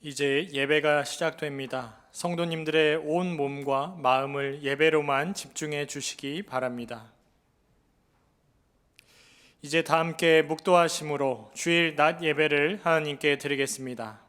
이제 예배가 시작됩니다. 성도님들의 온 몸과 마음을 예배로만 집중해 주시기 바랍니다. 이제 다 함께 묵도하심으로 주일 낮 예배를 하나님께 드리겠습니다.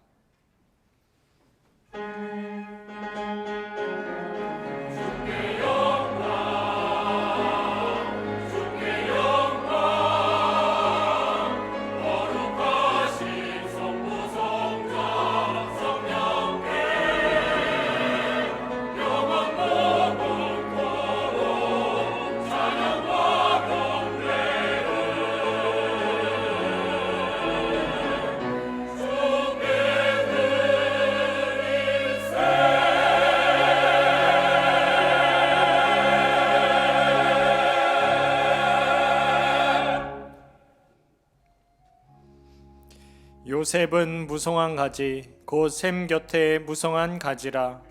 요셉은 무성한 가지 곧 샘 곁에 무성한 가지라.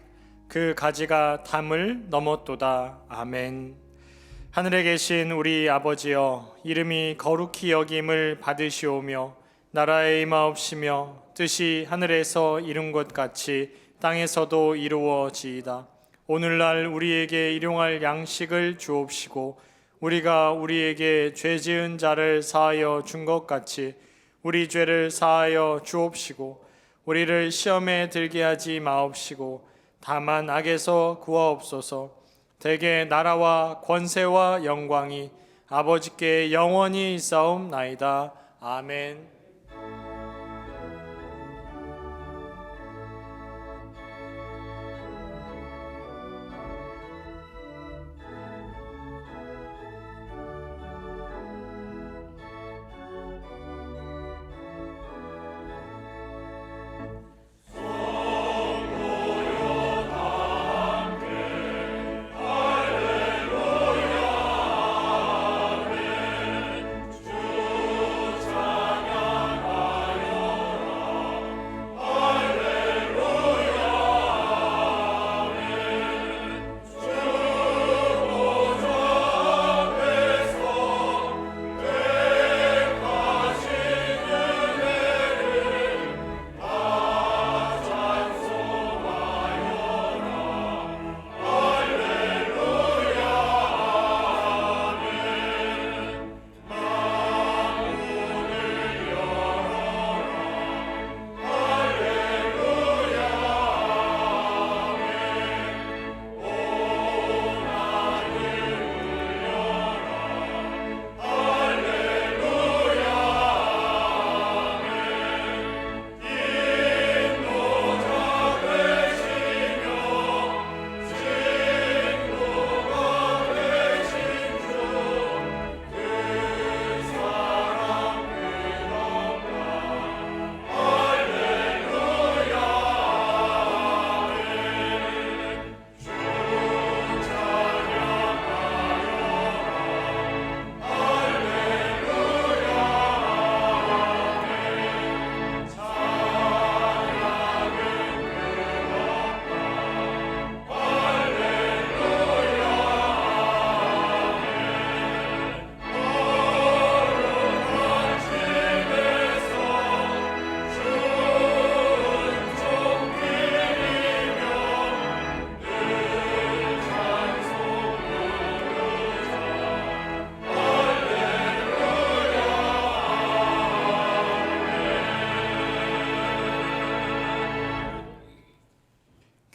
그 가지가 담을 넘었도다. 아멘. 하늘에 계신 우리 아버지여, 이름이 거룩히 여김을 받으시오며 나라의 임하옵시며 뜻이 하늘에서 이룬 것 같이 땅에서도 이루어지이다. 오늘날 우리에게 일용할 양식을 주옵시고 우리가 우리에게 죄 지은 자를 사하여 준 것 같이 우리 죄를 사하여 주옵시고 우리를 시험에 들게 하지 마옵시고 다만 악에서 구하옵소서. 대개 나라와 권세와 영광이 아버지께 영원히 있사옵나이다. 아멘.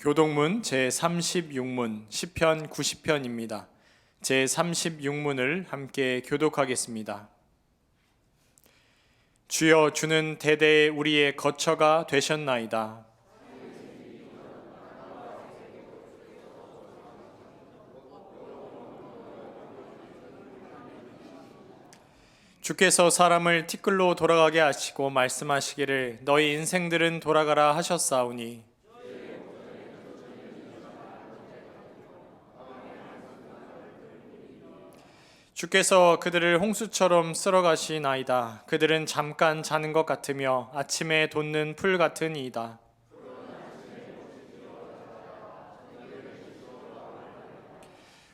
교동문 제36문 시편 90편입니다. 제36문을 함께 교독하겠습니다. 주여, 주는 대대에 우리의 거처가 되셨나이다. 주께서 사람을 티끌로 돌아가게 하시고 말씀하시기를 너희 인생들은 돌아가라 하셨사오니 주께서 그들을 홍수처럼 쓸어가시나이다. 그들은 잠깐 자는 것 같으며 아침에 돋는 풀 같으니이다.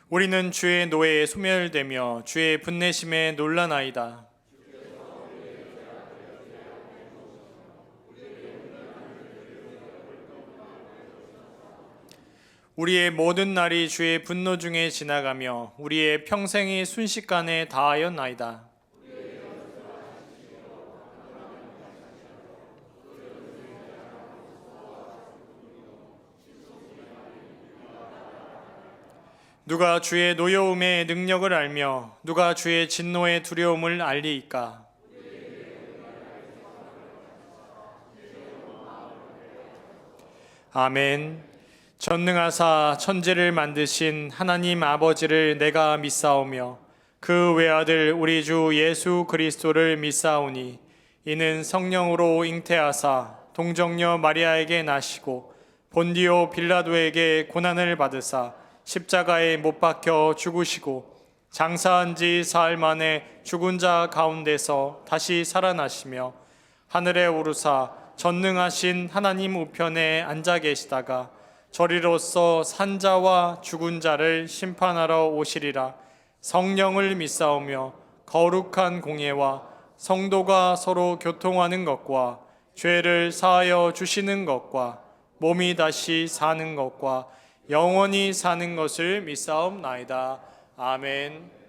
우리는 주의 노예에 소멸되며 주의 분내심에 놀라나이다. 우리의 모든 날이 주의 분노 중에 지나가며 우리의 평생이 순식간에 다하였나이다. 누가 주의 노여움의 능력을 알며 누가 주의 진노의 두려움을 알리이까? 아멘. 전능하사 천지를 만드신 하나님 아버지를 내가 믿사오며 그 외아들 우리 주 예수 그리스도를 믿사오니 이는 성령으로 잉태하사 동정녀 마리아에게 나시고 본디오 빌라도에게 고난을 받으사 십자가에 못 박혀 죽으시고 장사한 지 사흘 만에 죽은 자 가운데서 다시 살아나시며 하늘에 오르사 전능하신 하나님 우편에 앉아 계시다가 저리로서 산자와 죽은 자를 심판하러 오시리라. 성령을 믿사오며 거룩한 공예와 성도가 서로 교통하는 것과 죄를 사하여 주시는 것과 몸이 다시 사는 것과 영원히 사는 것을 믿사옵나이다. 아멘.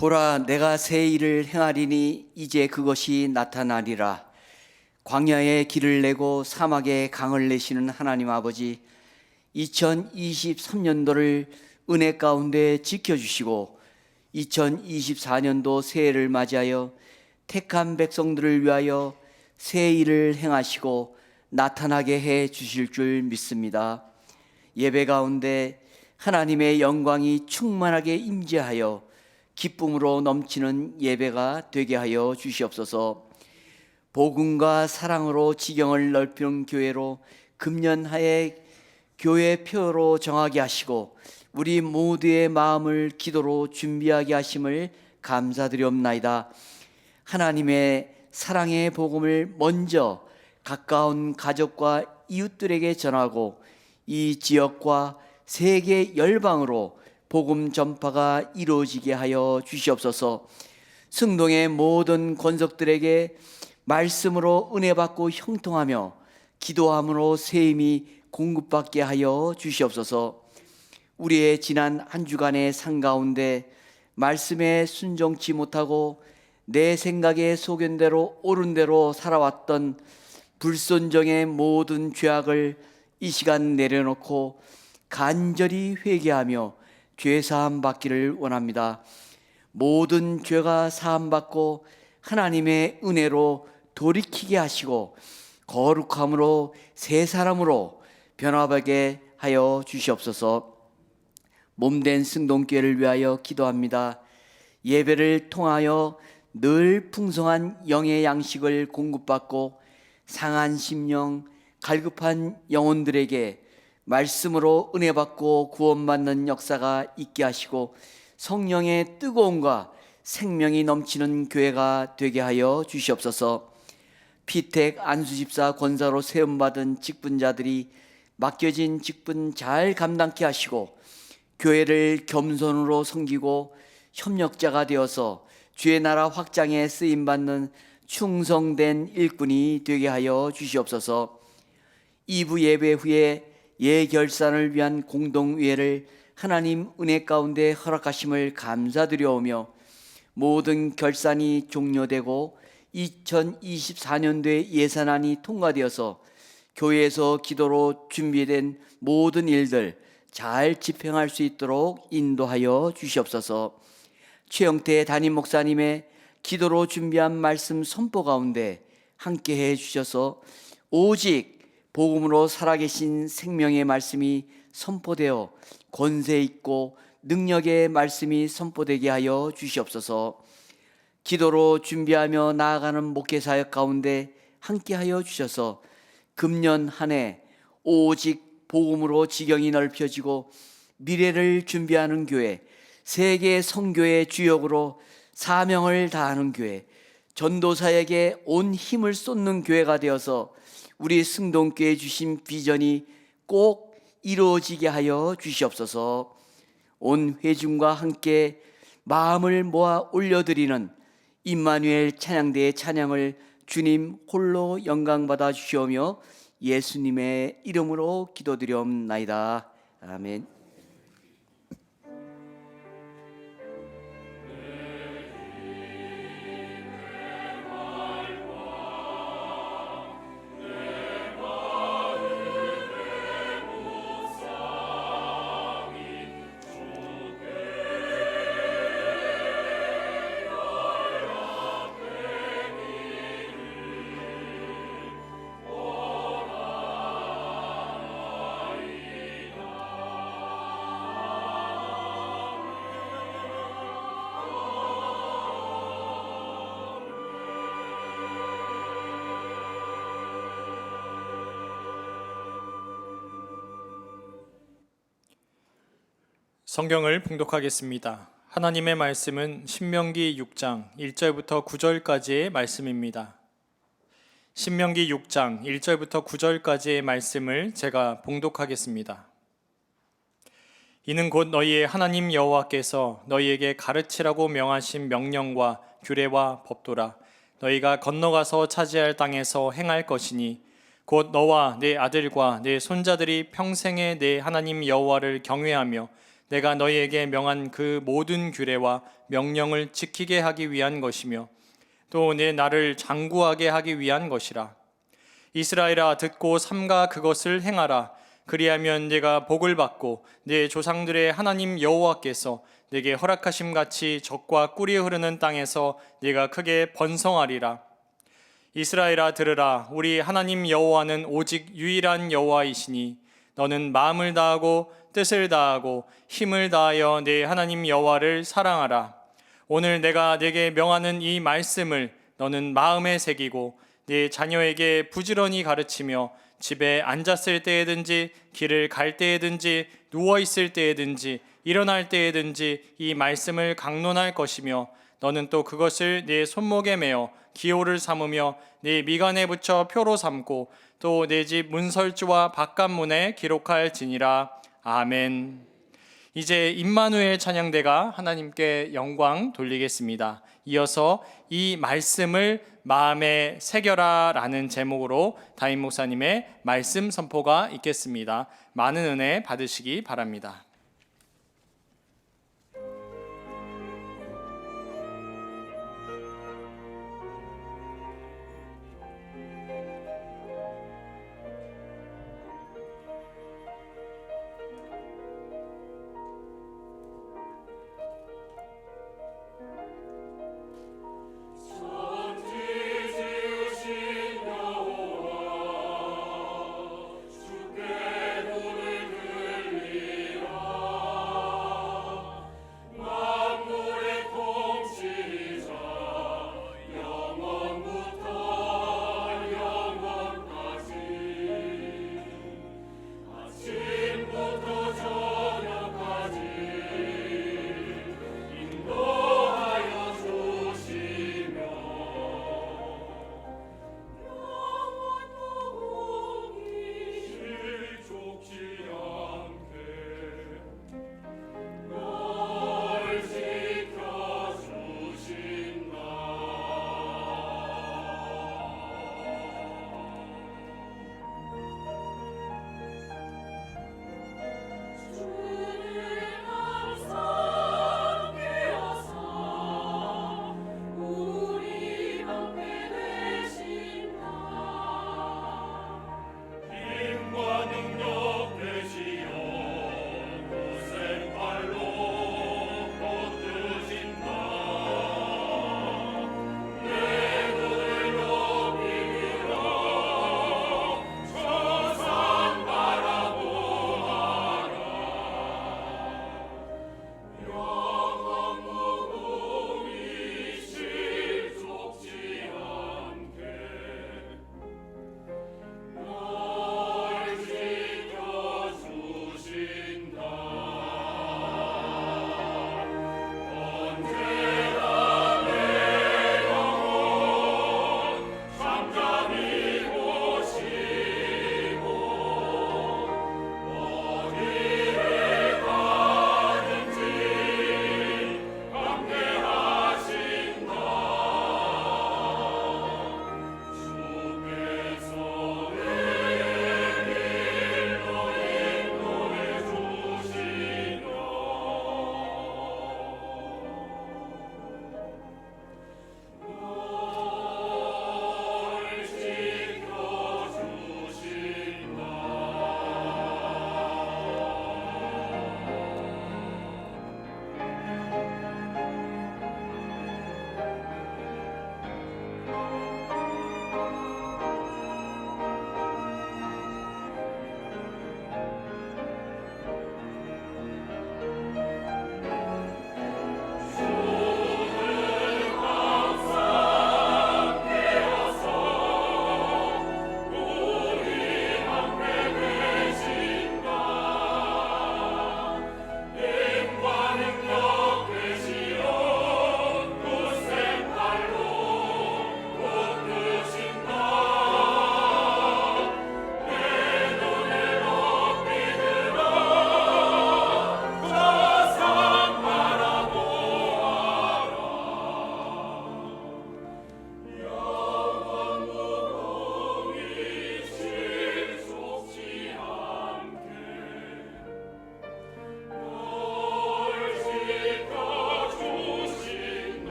보라, 내가 새 일을 행하리니 이제 그것이 나타나리라. 광야에 길을 내고 사막에 강을 내시는 하나님 아버지, 2023년도를 은혜 가운데 지켜주시고 2024년도 새해를 맞이하여 택한 백성들을 위하여 새 일을 행하시고 나타나게 해 주실 줄 믿습니다. 예배 가운데 하나님의 영광이 충만하게 임재하여 기쁨으로 넘치는 예배가 되게 하여 주시옵소서. 복음과 사랑으로 지경을 넓히는 교회로 금년하에 교회 표로 정하게 하시고 우리 모두의 마음을 기도로 준비하게 하심을 감사드리옵나이다. 하나님의 사랑의 복음을 먼저 가까운 가족과 이웃들에게 전하고 이 지역과 세계 열방으로 복음 전파가 이루어지게 하여 주시옵소서. 승동의 모든 권속들에게 말씀으로 은혜 받고 형통하며 기도함으로 새 힘이 공급받게 하여 주시옵소서. 우리의 지난 한 주간의 삶 가운데 말씀에 순종치 못하고 내 생각의 소견대로 옳은 대로 살아왔던 불순종의 모든 죄악을 이 시간 내려놓고 간절히 회개하며 죄 사함 받기를 원합니다. 모든 죄가 사함 받고 하나님의 은혜로 돌이키게 하시고 거룩함으로 새 사람으로 변화하게 하여 주시옵소서. 몸된 승동교회를 위하여 기도합니다. 예배를 통하여 늘 풍성한 영의 양식을 공급받고 상한 심령, 갈급한 영혼들에게 말씀으로 은혜 받고 구원받는 역사가 있게 하시고 성령의 뜨거움과 생명이 넘치는 교회가 되게 하여 주시옵소서. 피택 안수집사 권사로 세움받은 직분자들이 맡겨진 직분 잘 감당케 하시고 교회를 겸손으로 섬기고 협력자가 되어서 주의 나라 확장에 쓰임받는 충성된 일꾼이 되게 하여 주시옵소서. 2부 예배 후에 예결산을 위한 공동의회를 하나님 은혜 가운데 허락하심을 감사드려오며 모든 결산이 종료되고 2024년도에 예산안이 통과되어서 교회에서 기도로 준비된 모든 일들 잘 집행할 수 있도록 인도하여 주시옵소서. 최영태 담임 목사님의 기도로 준비한 말씀 선포 가운데 함께해 주셔서 오직 복음으로 살아계신 생명의 말씀이 선포되어 권세 있고 능력의 말씀이 선포되게 하여 주시옵소서. 기도로 준비하며 나아가는 목회사역 가운데 함께하여 주셔서 금년 한 해 오직 복음으로 지경이 넓혀지고 미래를 준비하는 교회, 세계 선교의 주역으로 사명을 다하는 교회, 전도사에게 온 힘을 쏟는 교회가 되어서 우리 승동교회 주신 비전이 꼭 이루어지게 하여 주시옵소서. 온 회중과 함께 마음을 모아 올려드리는 임마누엘 찬양대의 찬양을 주님 홀로 영광받아 주시오며 예수님의 이름으로 기도드리옵나이다. 아멘. 성경을 봉독하겠습니다. 하나님의 말씀은 신명기 6장 1절부터 9절까지의 말씀입니다. 신명기 6장 1절부터 9절까지의 말씀을 제가 봉독하겠습니다. 이는 곧 너희의 하나님 여호와께서 너희에게 가르치라고 명하신 명령과 규례와 법도라. 너희가 건너가서 차지할 땅에서 행할 것이니 곧 너와 네 아들과 네 손자들이 평생에 내 하나님 여호와를 경외하며 내가 너희에게 명한 그 모든 규례와 명령을 지키게 하기 위한 것이며 또 내 나를 장구하게 하기 위한 것이라. 이스라엘아 듣고 삼가 그것을 행하라. 그리하면 네가 복을 받고 네 조상들의 하나님 여호와께서 네게 허락하심 같이 젖과 꿀이 흐르는 땅에서 네가 크게 번성하리라. 이스라엘아 들으라. 우리 하나님 여호와는 오직 유일한 여호와이시니 너는 마음을 다하고 뜻을 다하고 힘을 다하여 네 하나님 여호와를 사랑하라. 오늘 내가 네게 명하는 이 말씀을 너는 마음에 새기고 네 자녀에게 부지런히 가르치며 집에 앉았을 때에든지 길을 갈 때에든지 누워 있을 때에든지 일어날 때에든지 이 말씀을 강론할 것이며 너는 또 그것을 네 손목에 매어 기호를 삼으며 네 미간에 붙여 표로 삼고 또 내 집 문설주와 바깥문에 기록할지니라. 아멘. 이제 임마누엘 찬양대가 하나님께 영광 돌리겠습니다. 이어서 이 말씀을 마음에 새겨라 라는 제목으로 담임 목사님의 말씀 선포가 있겠습니다. 많은 은혜 받으시기 바랍니다.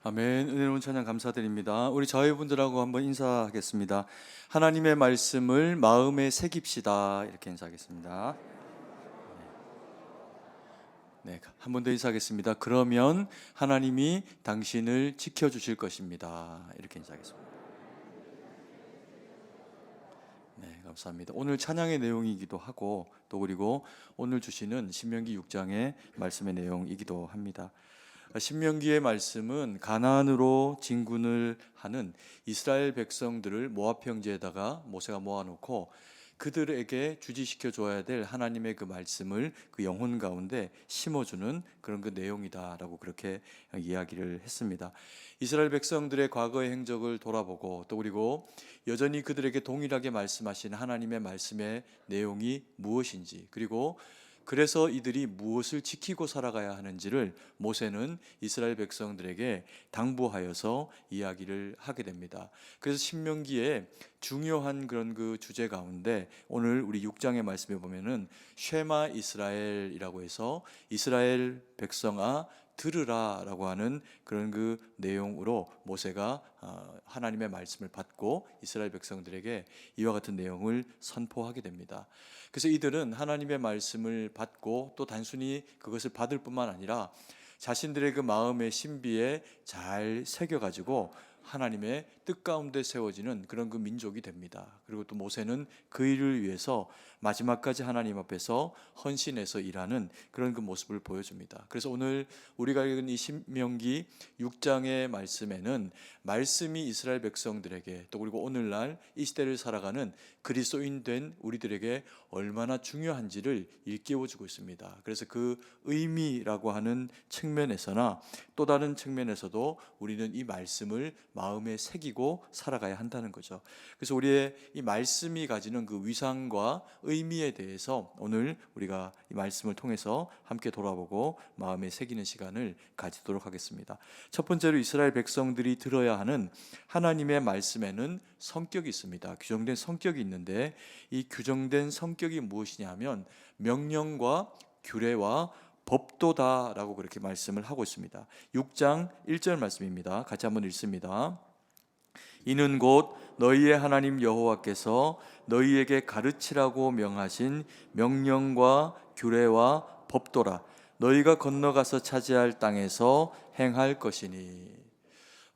아멘. 은혜로운 찬양 감사드립니다. 우리 자유분들하고 한번 인사하겠습니다. 하나님의 말씀을 마음에 새깁시다. 이렇게 인사하겠습니다. 네, 한 번 더 인사하겠습니다. 그러면 하나님이 당신을 지켜주실 것입니다. 이렇게 인사하겠습니다. 네, 감사합니다. 오늘 찬양의 내용이기도 하고 또 그리고 오늘 주시는 신명기 6장의 말씀의 내용이기도 합니다. 신명기의 말씀은 가나안으로 진군을 하는 이스라엘 백성들을 모압 평지에다가 모세가 모아놓고 그들에게 주지시켜 줘야 될 하나님의 그 말씀을 그 영혼 가운데 심어주는 그런 그 내용이다라고 그렇게 이야기를 했습니다. 이스라엘 백성들의 과거의 행적을 돌아보고 또 그리고 여전히 그들에게 동일하게 말씀하신 하나님의 말씀의 내용이 무엇인지 그리고 그래서 이들이 무엇을 지키고 살아가야 하는지를 모세는 이스라엘 백성들에게 당부하여서 이야기를 하게 됩니다. 그래서 신명기에 중요한 그런 그 주제 가운데 오늘 우리 6장의 말씀에 보면은 쉐마 이스라엘이라고 해서 이스라엘 백성아 들으라라고 하는 그런 그 내용으로 모세가 하나님의 말씀을 받고 이스라엘 백성들에게 이와 같은 내용을 선포하게 됩니다. 그래서 이들은 하나님의 말씀을 받고 또 단순히 그것을 받을 뿐만 아니라 자신들의 그 마음의 신비에 잘 새겨가지고 하나님의 뜻 가운데 세워지는 그런 그 민족이 됩니다. 그리고 또 모세는 그 일을 위해서 마지막까지 하나님 앞에서 헌신해서 일하는 그런 그 모습을 보여줍니다. 그래서 오늘 우리가 읽은 이 신명기 6장의 말씀에는 말씀이 이스라엘 백성들에게 또 그리고 오늘날 이 시대를 살아가는 그리스도인 된 우리들에게 얼마나 중요한지를 일깨워주고 있습니다. 그래서 그 의미라고 하는 측면에서나 또 다른 측면에서도 우리는 이 말씀을 마음에 새기고 살아가야 한다는 거죠. 그래서 우리의 이 말씀이 가지는 그 위상과 의미에 대해서 오늘 우리가 이 말씀을 통해서 함께 돌아보고 마음에 새기는 시간을 가지도록 하겠습니다. 첫 번째로 이스라엘 백성들이 들어야 하는 하나님의 말씀에는 성격이 있습니다. 규정된 성격이 있는데 이 규정된 성격이 무엇이냐 하면 명령과 규례와 법도다라고 그렇게 말씀을 하고 있습니다. 6장 1절 말씀입니다. 같이 한번 읽습니다. 이는 곧 너희의 하나님 여호와께서 너희에게 가르치라고 명하신 명령과 규례와 법도라. 너희가 건너가서 차지할 땅에서 행할 것이니.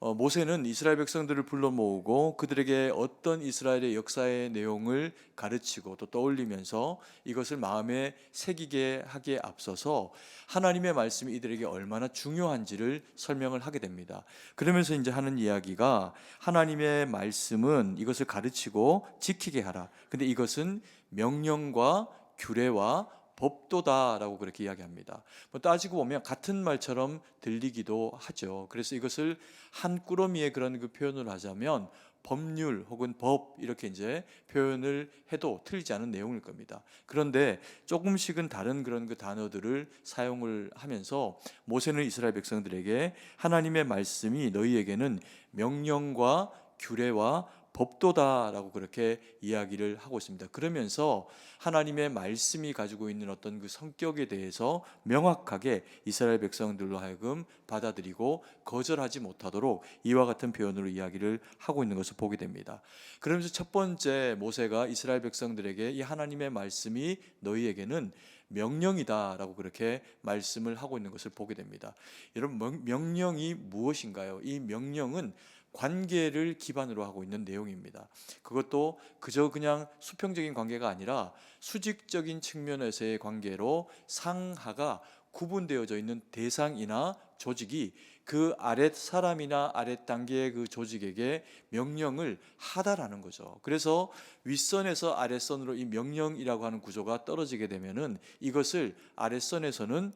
모세는 이스라엘 백성들을 불러 모으고 그들에게 어떤 이스라엘의 역사의 내용을 가르치고 또 떠올리면서 이것을 마음에 새기게 하기에 앞서서 하나님의 말씀이 이들에게 얼마나 중요한지를 설명을 하게 됩니다. 그러면서 이제 하는 이야기가 하나님의 말씀은 이것을 가르치고 지키게 하라. 근데 이것은 명령과 규례와 법도다라고 그렇게 이야기합니다. 따지고 보면 같은 말처럼 들리기도 하죠. 그래서 이것을 한 꾸러미의 그런 그 표현을 하자면 법률 혹은 법 이렇게 이제 표현을 해도 틀리지 않은 내용일 겁니다. 그런데 조금씩은 다른 그런 그 단어들을 사용을 하면서 모세는 이스라엘 백성들에게 하나님의 말씀이 너희에게는 명령과 규례와 법도다라고 그렇게 이야기를 하고 있습니다. 그러면서 하나님의 말씀이 가지고 있는 어떤 그 성격에 대해서 명확하게 이스라엘 백성들로 하여금 받아들이고 거절하지 못하도록 이와 같은 표현으로 이야기를 하고 있는 것을 보게 됩니다. 그러면서 첫 번째 모세가 이스라엘 백성들에게 이 하나님의 말씀이 너희에게는 명령이다라고 그렇게 말씀을 하고 있는 것을 보게 됩니다. 여러분, 명령이 무엇인가요? 이 명령은 관계를 기반으로 하고 있는 내용입니다. 그것도 그저 그냥 수평적인 관계가 아니라 수직적인 측면에서의 관계로 상하가 구분되어져 있는 대상이나 조직이 그 아랫 사람이나 아랫 단계의 그 조직에게 명령을 하다라는 거죠. 그래서 윗선에서 아랫선으로 이 명령이라고 하는 구조가 떨어지게 되면은 이것을 아랫선에서는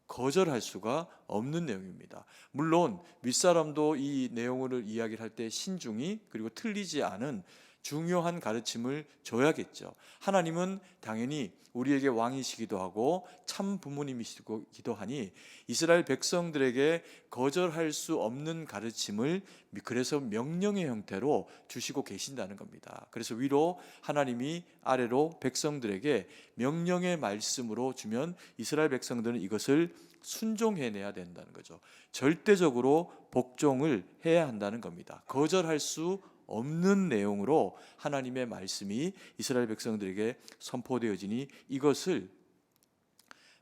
거절할 수가 없는 내용입니다. 물론 윗사람도 이 내용을 이야기를 할 때 신중히 그리고 틀리지 않은 중요한 가르침을 줘야겠죠. 하나님은 당연히 우리에게 왕이시기도 하고 참 부모님이시기도 하니 이스라엘 백성들에게 거절할 수 없는 가르침을 그래서 명령의 형태로 주시고 계신다는 겁니다. 그래서 위로 하나님이, 아래로 백성들에게 명령의 말씀으로 주면 이스라엘 백성들은 이것을 순종해내야 된다는 거죠. 절대적으로 복종을 해야 한다는 겁니다. 거절할 수 없는 내용으로 하나님의 말씀이 이스라엘 백성들에게 선포되어지니 이것을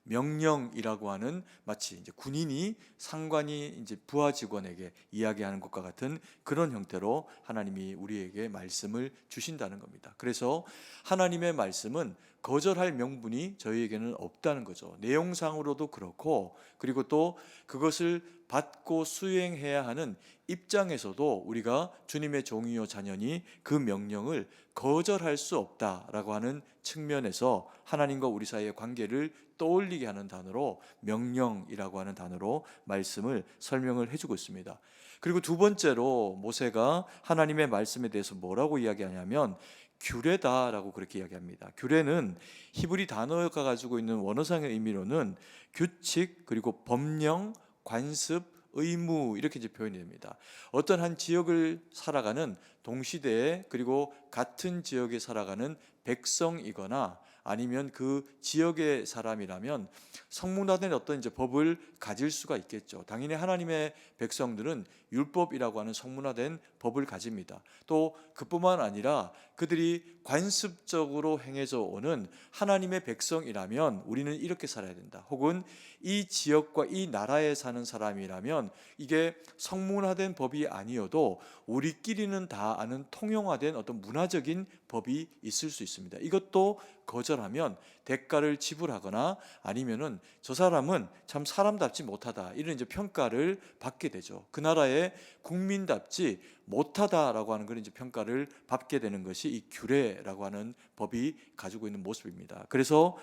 명령이라고 하는, 마치 이제 군인이 상관이 이제 부하 직원에게 이야기하는 것과 같은 그런 형태로 하나님이 우리에게 말씀을 주신다는 겁니다. 그래서 하나님의 말씀은 거절할 명분이 저희에게는 없다는 거죠. 내용상으로도 그렇고, 그리고 또 그것을 받고 수행해야 하는 입장에서도 우리가 주님의 종이요 자녀니 그 명령을 거절할 수 없다라고 하는 측면에서 하나님과 우리 사이의 관계를 떠올리게 하는 단어로 명령이라고 하는 단어로 말씀을 설명을 해주고 있습니다. 그리고 두 번째로 모세가 하나님의 말씀에 대해서 뭐라고 이야기하냐면 규례다라고 그렇게 이야기합니다. 규례는 히브리 단어가 가지고 있는 원어상의 의미로는 규칙, 그리고 법령, 관습, 의무, 이렇게 이제 표현이 됩니다. 어떤 한 지역을 살아가는 동시대에, 그리고 같은 지역에 살아가는 백성이거나 아니면 그 지역의 사람이라면 성문화된 어떤 이제 법을 가질 수가 있겠죠. 당연히 하나님의 백성들은 율법이라고 하는 성문화된 법을 가집니다. 또 그뿐만 아니라 그들이 관습적으로 행해져 오는 하나님의 백성이라면 우리는 이렇게 살아야 된다. 혹은 이 지역과 이 나라에 사는 사람이라면 이게 성문화된 법이 아니어도 우리끼리는 다 아는 통용화된 어떤 문화적인 법이 있을 수 있습니다. 이것도 거절하면 대가를 지불하거나 아니면은 저 사람은 참 사람답지 못하다, 이런 이제 평가를 받게 되죠. 그 나라의 국민답지 못하다라고 하는 그런 이제 평가를 받게 되는 것이 이 규례라고 하는 법이 가지고 있는 모습입니다. 그래서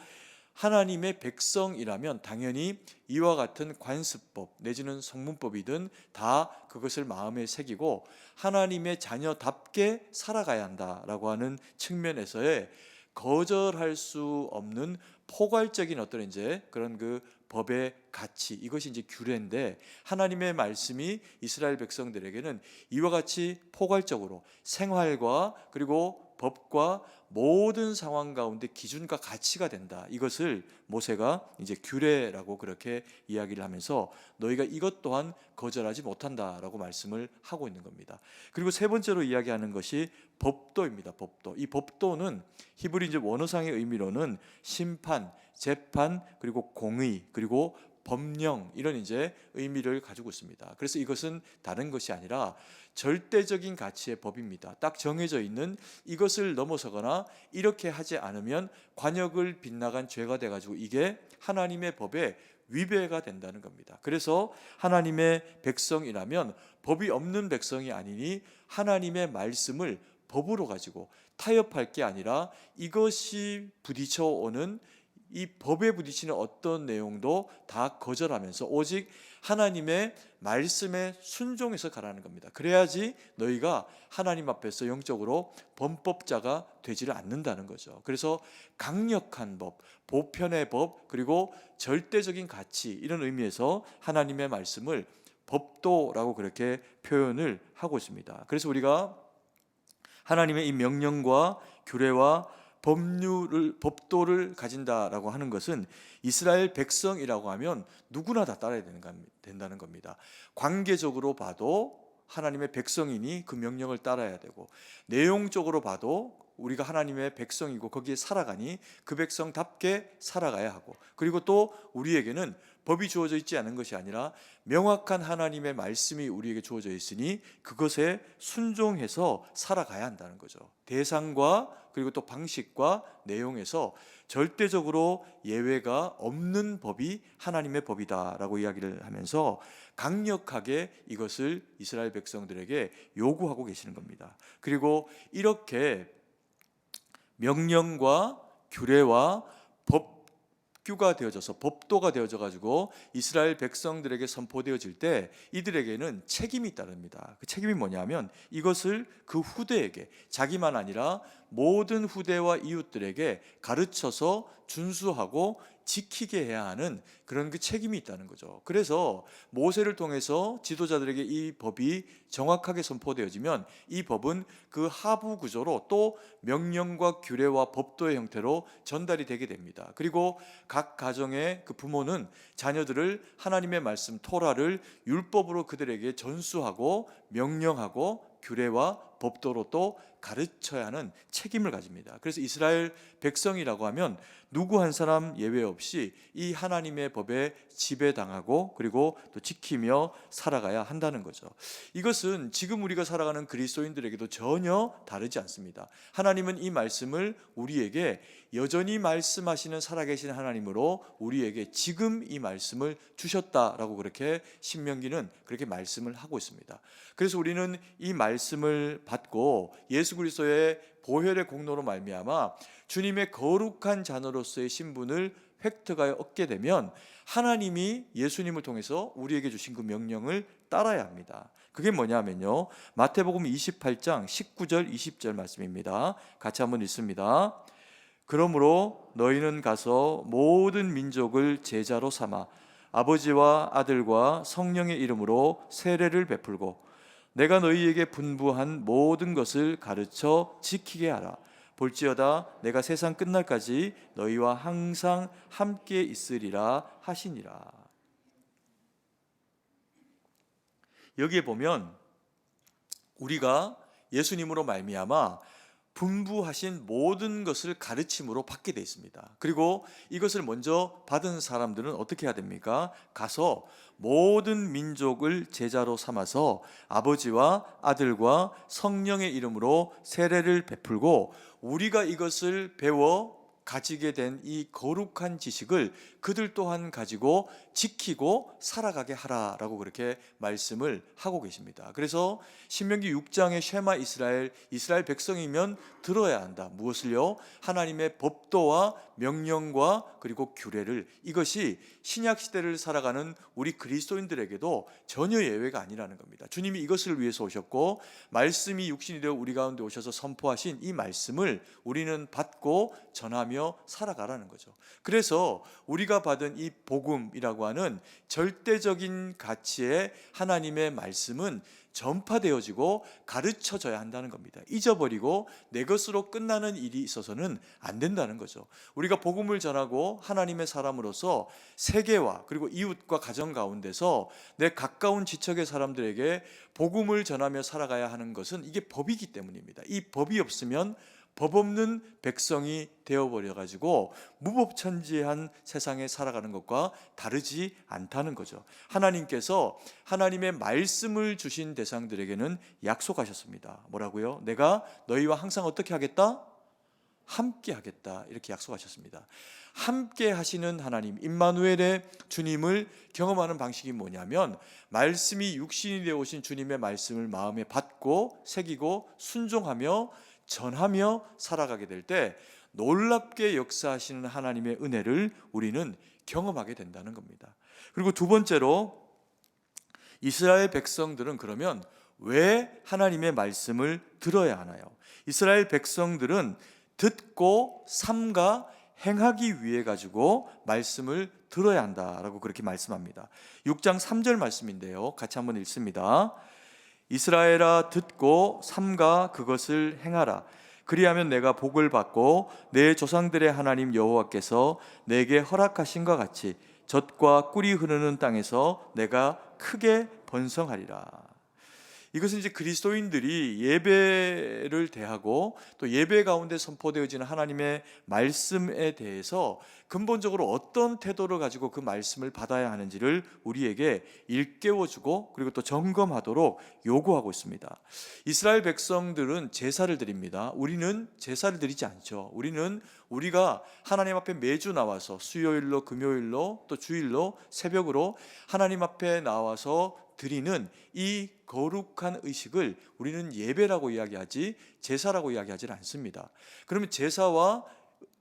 하나님의 백성이라면 당연히 이와 같은 관습법 내지는 성문법이든 다 그것을 마음에 새기고 하나님의 자녀답게 살아가야 한다라고 하는 측면에서의 거절할 수 없는 포괄적인 어떤 이제 그런 그 법의 가치, 이것이 이제 규례인데, 하나님의 말씀이 이스라엘 백성들에게는 이와 같이 포괄적으로 생활과 그리고 법과 모든 상황 가운데 기준과 가치가 된다. 이것을 모세가 이제 규례라고 그렇게 이야기를 하면서 너희가 이것 또한 거절하지 못한다라고 말씀을 하고 있는 겁니다. 그리고 세 번째로 이야기하는 것이 법도입니다. 법도. 이 법도는 히브리 이제 원어상의 의미로는 심판, 재판, 그리고 공의, 그리고 법령, 이런 이제 의미를 가지고 있습니다. 그래서 이것은 다른 것이 아니라 절대적인 가치의 법입니다. 딱 정해져 있는, 이것을 넘어서거나 이렇게 하지 않으면 관역을 빗나간 죄가 돼가지고 이게 하나님의 법에 위배가 된다는 겁니다. 그래서 하나님의 백성이라면 법이 없는 백성이 아니니 하나님의 말씀을 법으로 가지고 타협할 게 아니라 이것이 부딪혀오는 이 법에 부딪히는 어떤 내용도 다 거절하면서 오직 하나님의 말씀에 순종해서 가라는 겁니다. 그래야지 너희가 하나님 앞에서 영적으로 범법자가 되지를 않는다는 거죠. 그래서 강력한 법, 보편의 법, 그리고 절대적인 가치, 이런 의미에서 하나님의 말씀을 법도라고 그렇게 표현을 하고 있습니다. 그래서 우리가 하나님의 이 명령과 규례와 법도를 가진다라고 하는 것은 이스라엘 백성이라고 하면 누구나 다 따라야 된다는 겁니다. 관계적으로 봐도 하나님의 백성이니 그 명령을 따라야 되고, 내용적으로 봐도 우리가 하나님의 백성이고 거기에 살아가니 그 백성답게 살아가야 하고, 그리고 또 우리에게는 법이 주어져 있지 않은 것이 아니라 명확한 하나님의 말씀이 우리에게 주어져 있으니 그것에 순종해서 살아가야 한다는 거죠. 대상과 그리고 또 방식과 내용에서 절대적으로 예외가 없는 법이 하나님의 법이다라고 이야기를 하면서 강력하게 이것을 이스라엘 백성들에게 요구하고 계시는 겁니다. 그리고 이렇게 명령과 규례와 법규가 되어져서 법도가 되어져 가지고 이스라엘 백성들에게 선포되어질 때 이들에게는 책임이 따릅니다. 그 책임이 뭐냐면 이것을 그 후대에게, 자기만 아니라 모든 후대와 이웃들에게 가르쳐서 준수하고 지키게 해야 하는 그런 그 책임이 있다는 거죠. 그래서 모세를 통해서 지도자들에게 이 법이 정확하게 선포되어지면 이 법은 그 하부 구조로 또 명령과 규례와 법도의 형태로 전달이 되게 됩니다. 그리고 각 가정의 그 부모는 자녀들을 하나님의 말씀 토라를 율법으로 그들에게 전수하고 명령하고 규례와 법도로 또 가르쳐야 하는 책임을 가집니다. 그래서 이스라엘 백성이라고 하면 누구 한 사람 예외 없이 이 하나님의 법에 지배당하고 그리고 또 지키며 살아가야 한다는 거죠. 이것은 지금 우리가 살아가는 그리스도인들에게도 전혀 다르지 않습니다. 하나님은 이 말씀을 우리에게 여전히 말씀하시는 살아계신 하나님으로 우리에게 지금 이 말씀을 주셨다라고 그렇게 신명기는 그렇게 말씀을 하고 있습니다. 그래서 우리는 이 말씀을 받고 예수 그리스도의 보혈의 공로로 말미암아 주님의 거룩한 자녀로서의 신분을 획득하여 얻게 되면 하나님이 예수님을 통해서 우리에게 주신 그 명령을 따라야 합니다. 그게 뭐냐면요, 마태복음 28장 19절 20절 말씀입니다. 같이 한번 읽습니다. 그러므로 너희는 가서 모든 민족을 제자로 삼아 아버지와 아들과 성령의 이름으로 세례를 베풀고 내가 너희에게 분부한 모든 것을 가르쳐 지키게 하라. 볼지어다 내가 세상 끝날까지 너희와 항상 함께 있으리라 하시니라. 여기에 보면 우리가 예수님으로 말미암아 분부하신 모든 것을 가르침으로 받게 되어 있습니다. 그리고 이것을 먼저 받은 사람들은 어떻게 해야 됩니까? 가서 모든 민족을 제자로 삼아서 아버지와 아들과 성령의 이름으로 세례를 베풀고 우리가 이것을 배워 가지게 된 이 거룩한 지식을 그들 또한 가지고 지키고 살아가게 하라라고 그렇게 말씀을 하고 계십니다. 그래서 신명기 6장의 쉐마 이스라엘 백성이면 들어야 한다. 무엇을요? 하나님의 법도와 명령과 그리고 규례를, 이것이 신약 시대를 살아가는 우리 그리스도인들에게도 전혀 예외가 아니라는 겁니다. 주님이 이것을 위해서 오셨고 말씀이 육신이 되어 우리 가운데 오셔서 선포하신 이 말씀을 우리는 받고 전하며 살아가라는 거죠. 그래서 우리가 받은 이 복음이라고 하는 절대적인 가치의 하나님의 말씀은 전파되어지고 가르쳐져야 한다는 겁니다. 잊어버리고 내 것으로 끝나는 일이 있어서는 안 된다는 거죠. 우리가 복음을 전하고 하나님의 사람으로서 세계와 그리고 이웃과 가정 가운데서 내 가까운 지척의 사람들에게 복음을 전하며 살아가야 하는 것은 이게 법이기 때문입니다. 이 법이 없으면 법 없는 백성이 되어버려 가지고 무법천지한 세상에 살아가는 것과 다르지 않다는 거죠. 하나님께서 하나님의 말씀을 주신 대상들에게는 약속하셨습니다. 뭐라고요? 내가 너희와 항상 어떻게 하겠다? 함께 하겠다, 이렇게 약속하셨습니다. 함께 하시는 하나님, 임마누엘의 주님을 경험하는 방식이 뭐냐면 말씀이 육신이 되어 오신 주님의 말씀을 마음에 받고 새기고 순종하며 전하며 살아가게 될 때 놀랍게 역사하시는 하나님의 은혜를 우리는 경험하게 된다는 겁니다. 그리고 두 번째로, 이스라엘 백성들은 그러면 왜 하나님의 말씀을 들어야 하나요? 이스라엘 백성들은 듣고 삼가 행하기 위해 가지고 말씀을 들어야 한다라고 그렇게 말씀합니다. 6장 3절 말씀인데요, 같이 한번 읽습니다. 이스라엘아 듣고 삼가 그것을 행하라. 그리하면 내가 복을 받고 내 조상들의 하나님 여호와께서 내게 허락하신 것 같이 젖과 꿀이 흐르는 땅에서 내가 크게 번성하리라. 이것은 이제 그리스도인들이 예배를 대하고 또 예배 가운데 선포되어지는 하나님의 말씀에 대해서 근본적으로 어떤 태도를 가지고 그 말씀을 받아야 하는지를 우리에게 일깨워주고 그리고 또 점검하도록 요구하고 있습니다. 이스라엘 백성들은 제사를 드립니다. 우리는 제사를 드리지 않죠. 우리가 하나님 앞에 매주 나와서 수요일로 금요일로 또 주일로 새벽으로 하나님 앞에 나와서 드리는 이 거룩한 의식을 우리는 예배라고 이야기하지 제사라고 이야기하지 않습니다. 그러면 제사와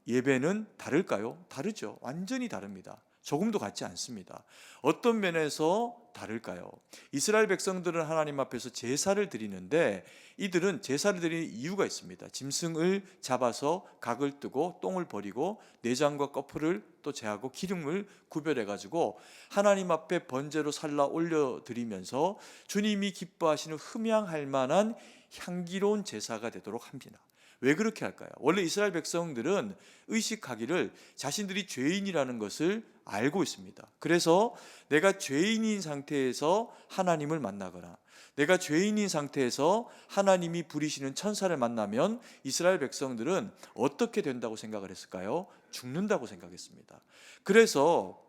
예배는 다를까요? 다르죠. 완전히 다릅니다. 조금도 같지 않습니다. 어떤 면에서 다를까요? 이스라엘 백성들은 하나님 앞에서 제사를 드리는데 이들은 제사를 드리는 이유가 있습니다. 짐승을 잡아서 각을 뜨고 똥을 버리고 내장과 거풀을 또 제하고 기름을 구별해 가지고 하나님 앞에 번제로 살라 올려 드리면서 주님이 기뻐하시는 흠양할 만한 향기로운 제사가 되도록 합니다. 왜 그렇게 할까요? 원래 이스라엘 백성들은 의식하기를 자신들이 죄인이라는 것을 알고 있습니다. 그래서 내가 죄인인 상태에서 하나님을 만나거나 내가 죄인인 상태에서 하나님이 부리시는 천사를 만나면 이스라엘 백성들은 어떻게 된다고 생각을 했을까요? 죽는다고 생각했습니다. 그래서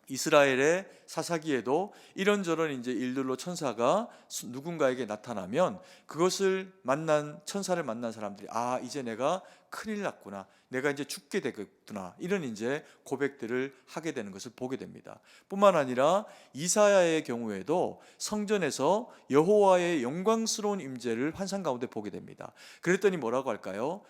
이스라엘의 사사기에도 이런저런 이제 일들로 천사가 누군가에게 나타나면 그것을 만난 천사를 만난 사람들이 이제 내가 큰일 났구나. 내가 이제 죽게 되겠구나. 이런 이제 고백들을 하게 되는 것을 보게 됩니다. 뿐만 아니라 이사야의 경우에도 성전에서 여호와의 영광스러운 임재를 환상 가운데 보게 됩니다. 그랬더니 뭐라고 할까요?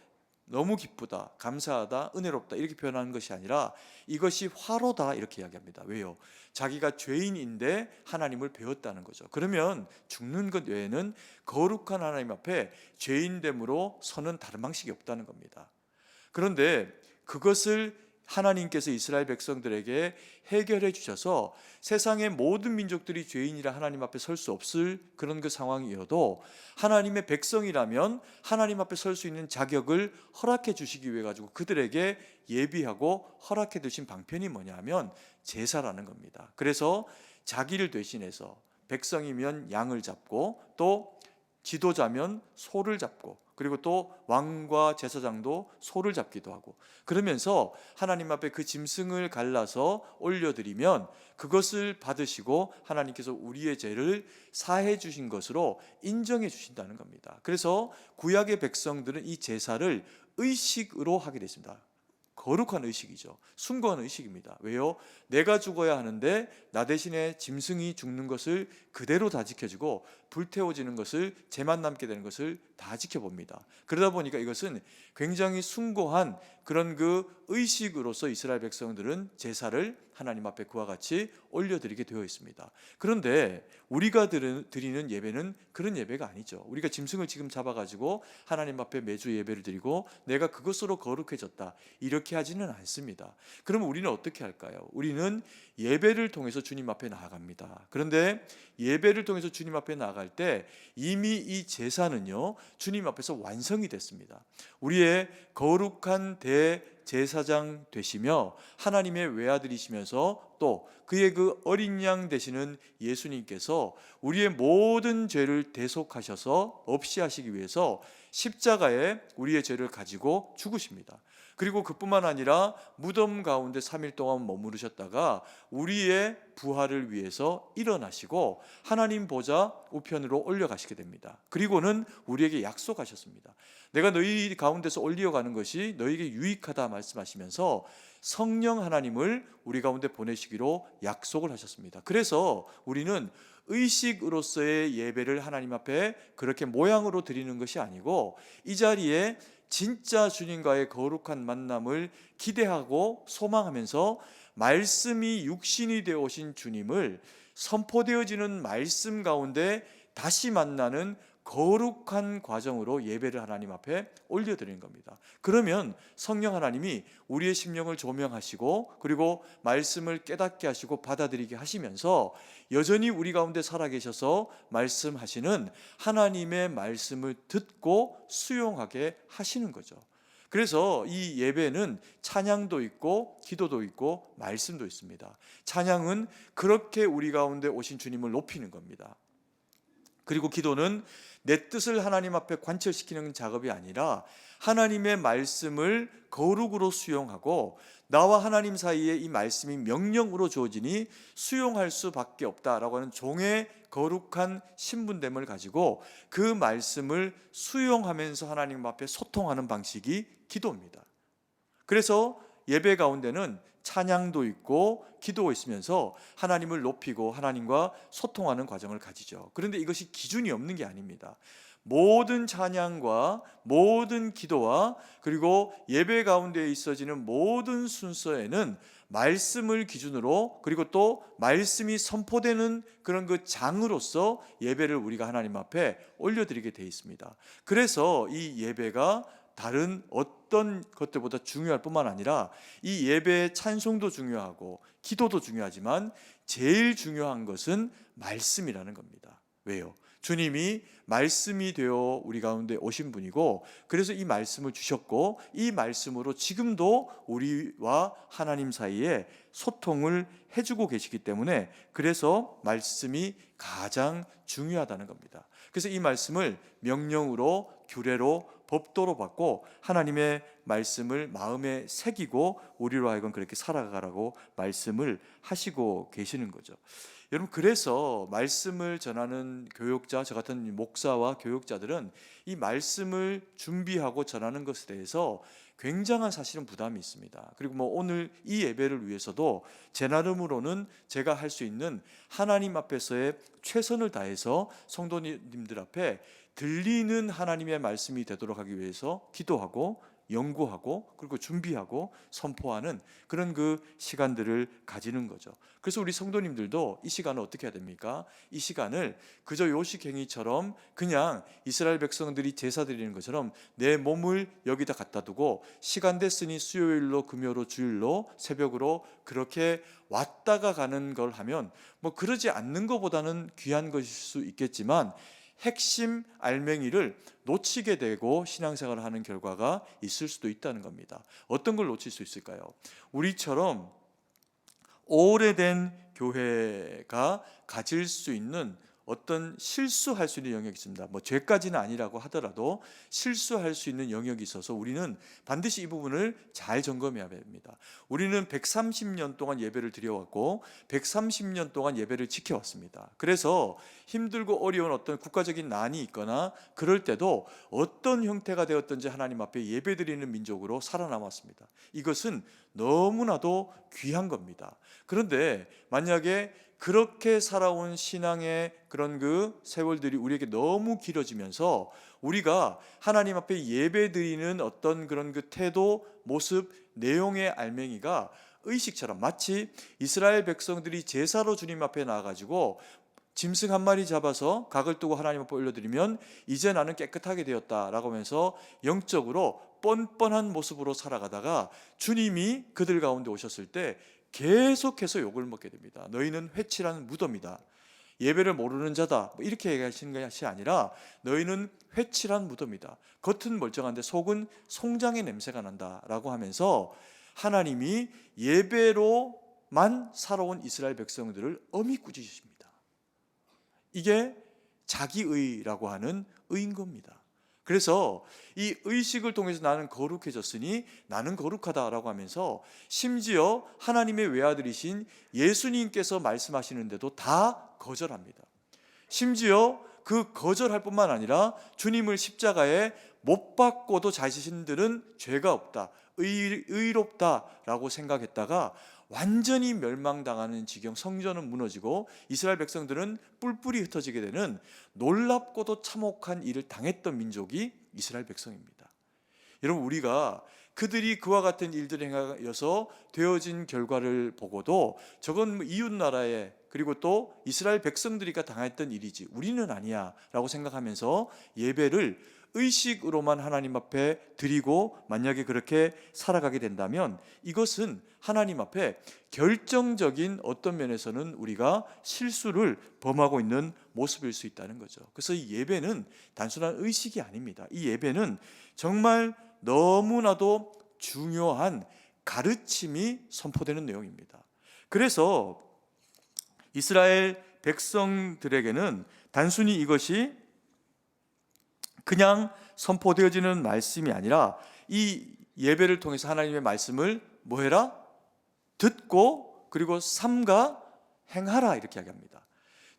너무 기쁘다, 감사하다, 은혜롭다 이렇게 표현하는 것이 아니라 이것이 화로다 이렇게 이야기합니다. 왜요? 자기가 죄인인데 하나님을 배웠다는 거죠. 그러면 죽는 것 외에는 거룩한 하나님 앞에 죄인됨으로 서는 다른 방식이 없다는 겁니다. 그런데 그것을 하나님께서 이스라엘 백성들에게 해결해 주셔서 세상의 모든 민족들이 죄인이라 하나님 앞에 설 수 없을 그런 그 상황이어도 하나님의 백성이라면 하나님 앞에 설 수 있는 자격을 허락해 주시기 위해 가지고 그들에게 예비하고 허락해 두신 방편이 뭐냐면 제사라는 겁니다. 그래서 자기를 대신해서 백성이면 양을 잡고 또 지도자면 소를 잡고 그리고 또 왕과 제사장도 소를 잡기도 하고 그러면서 하나님 앞에 그 짐승을 갈라서 올려드리면 그것을 받으시고 하나님께서 우리의 죄를 사해 주신 것으로 인정해 주신다는 겁니다. 그래서 구약의 백성들은 이 제사를 의식으로 하게 됐습니다. 거룩한 의식이죠. 숭고한 의식입니다. 왜요? 내가 죽어야 하는데 나 대신에 짐승이 죽는 것을 그대로 다 지켜주고 불태워지는 것을 죄만 남게 되는 것을 다 지켜봅니다. 그러다 보니까 이것은 굉장히 숭고한 그런 그 의식으로서 이스라엘 백성들은 제사를 하나님 앞에 그와 같이 올려드리게 되어 있습니다. 그런데 우리가 드리는 예배는 그런 예배가 아니죠. 우리가 짐승을 지금 잡아가지고 하나님 앞에 매주 예배를 드리고 내가 그것으로 거룩해졌다 이렇게 하지는 않습니다. 그러면 우리는 어떻게 할까요? 우리는 예배를 통해서 주님 앞에 나아갑니다. 그런데 예배를 통해서 주님 앞에 나아갈 때 이미 이 제사는요 주님 앞에서 완성이 됐습니다. 우리의 거룩한 대제사장 되시며 하나님의 외아들이시면서 또 그의 그 어린 양 되시는 예수님께서 우리의 모든 죄를 대속하셔서 없이 하시기 위해서 십자가에 우리의 죄를 가지고 죽으십니다. 그리고 그뿐만 아니라 무덤 가운데 3일 동안 머무르셨다가 우리의 부활을 위해서 일어나시고 하나님 보좌 우편으로 올려가시게 됩니다. 그리고는 우리에게 약속하셨습니다. 내가 너희 가운데서 올려가는 것이 너희에게 유익하다 말씀하시면서 성령 하나님을 우리 가운데 보내시기로 약속을 하셨습니다. 그래서 우리는 의식으로서의 예배를 하나님 앞에 그렇게 모양으로 드리는 것이 아니고 이 자리에 진짜 주님과의 거룩한 만남을 기대하고 소망하면서 말씀이 육신이 되어 오신 주님을 선포되어지는 말씀 가운데 다시 만나는 거룩한 과정으로 예배를 하나님 앞에 올려드리는 겁니다. 그러면 성령 하나님이 우리의 심령을 조명하시고 그리고 말씀을 깨닫게 하시고 받아들이게 하시면서 여전히 우리 가운데 살아계셔서 말씀하시는 하나님의 말씀을 듣고 수용하게 하시는 거죠. 그래서 이 예배는 찬양도 있고 기도도 있고 말씀도 있습니다. 찬양은 그렇게 우리 가운데 오신 주님을 높이는 겁니다. 그리고 기도는 내 뜻을 하나님 앞에 관철시키는 작업이 아니라 하나님의 말씀을 거룩으로 수용하고 나와 하나님 사이에 이 말씀이 명령으로 주어지니 수용할 수밖에 없다라고 하는 종의 거룩한 신분됨을 가지고 그 말씀을 수용하면서 하나님 앞에 소통하는 방식이 기도입니다. 그래서 예배 가운데는 찬양도 있고 기도가 있으면서 하나님을 높이고 하나님과 소통하는 과정을 가지죠. 그런데 이것이 기준이 없는 게 아닙니다. 모든 찬양과 모든 기도와 그리고 예배 가운데 있어지는 모든 순서에는 말씀을 기준으로 그리고 또 말씀이 선포되는 그런 그 장으로서 예배를 우리가 하나님 앞에 올려드리게 되어 있습니다. 그래서 이 예배가 다른 어떤 것들보다 중요할 뿐만 아니라 이 예배의 찬송도 중요하고 기도도 중요하지만 제일 중요한 것은 말씀이라는 겁니다. 왜요? 주님이 말씀이 되어 우리 가운데 오신 분이고 그래서 이 말씀을 주셨고 이 말씀으로 지금도 우리와 하나님 사이에 소통을 해주고 계시기 때문에 그래서 말씀이 가장 중요하다는 겁니다. 그래서 이 말씀을 명령으로 규례로 법도로 받고 하나님의 말씀을 마음에 새기고 우리로 하여금 그렇게 살아가라고 말씀을 하시고 계시는 거죠. 여러분, 그래서 말씀을 전하는 교육자, 저 같은 목사와 교육자들은 이 말씀을 준비하고 전하는 것에 대해서 굉장한 사실은 부담이 있습니다. 그리고 오늘 이 예배를 위해서도 제 나름으로는 제가 할 수 있는 하나님 앞에서의 최선을 다해서 성도님들 앞에 들리는 하나님의 말씀이 되도록 하기 위해서 기도하고 연구하고 그리고 준비하고 선포하는 그런 그 시간들을 가지는 거죠. 그래서 우리 성도님들도 이 시간을 어떻게 해야 됩니까? 이 시간을 그저 요식행위처럼 그냥 이스라엘 백성들이 제사 드리는 것처럼 내 몸을 여기다 갖다 두고 시간 됐으니 수요일로 금요로 주일로 새벽으로 그렇게 왔다가 가는 걸 하면 그러지 않는 것보다는 귀한 것일 수 있겠지만 핵심 알맹이를 놓치게 되고 신앙생활을 하는 결과가 있을 수도 있다는 겁니다. 어떤 걸 놓칠 수 있을까요? 우리처럼 오래된 교회가 가질 수 있는 어떤 실수할 수 있는 영역이 있습니다. 죄까지는 아니라고 하더라도 실수할 수 있는 영역이 있어서 우리는 반드시 이 부분을 잘 점검해야 됩니다. 우리는 130년 동안 예배를 드려왔고 130년 동안 예배를 지켜왔습니다. 그래서 힘들고 어려운 어떤 국가적인 난이 있거나 그럴 때도 어떤 형태가 되었든지 하나님 앞에 예배드리는 민족으로 살아남았습니다. 이것은 너무나도 귀한 겁니다. 그런데 만약에 그렇게 살아온 신앙의 그런 그 세월들이 우리에게 너무 길어지면서 우리가 하나님 앞에 예배드리는 어떤 그런 그 태도, 모습, 내용의 알맹이가 의식처럼 마치 이스라엘 백성들이 제사로 주님 앞에 나와가지고 짐승 한 마리 잡아서 각을 두고 하나님 앞에 올려드리면 이제 나는 깨끗하게 되었다라고 하면서 영적으로 뻔뻔한 모습으로 살아가다가 주님이 그들 가운데 오셨을 때 계속해서 욕을 먹게 됩니다. 너희는 회칠한 무덤이다. 예배를 모르는 자다. 이렇게 얘기하시는 것이 아니라 너희는 회칠한 무덤이다. 겉은 멀쩡한데 속은 송장의 냄새가 난다라고 하면서 하나님이 예배로만 살아온 이스라엘 백성들을 엄히 꾸짖으십니다. 이게 자기의라고 하는 의인 겁니다. 그래서 이 의식을 통해서 나는 거룩해졌으니 나는 거룩하다라고 하면서 심지어 하나님의 외아들이신 예수님께서 말씀하시는데도 다 거절합니다. 심지어 그 거절할 뿐만 아니라 주님을 십자가에 못 박고도 자신들은 죄가 없다, 의롭다라고 생각했다가 완전히 멸망당하는 지경, 성전은 무너지고 이스라엘 백성들은 뿔뿔이 흩어지게 되는 놀랍고도 참혹한 일을 당했던 민족이 이스라엘 백성입니다. 여러분, 우리가 그들이 그와 같은 일들을 행하여서 되어진 결과를 보고도 저건 이웃 나라에 그리고 또 이스라엘 백성들이가 당했던 일이지 우리는 아니야 라고 생각하면서 예배를 의식으로만 하나님 앞에 드리고 만약에 그렇게 살아가게 된다면 이것은 하나님 앞에 결정적인 어떤 면에서는 우리가 실수를 범하고 있는 모습일 수 있다는 거죠. 그래서 이 예배는 단순한 의식이 아닙니다. 이 예배는 정말 너무나도 중요한 가르침이 선포되는 내용입니다. 그래서 이스라엘 백성들에게는 단순히 이것이 그냥 선포되어지는 말씀이 아니라 이 예배를 통해서 하나님의 말씀을 뭐해라? 듣고 그리고 삼가 행하라 이렇게 이야기합니다.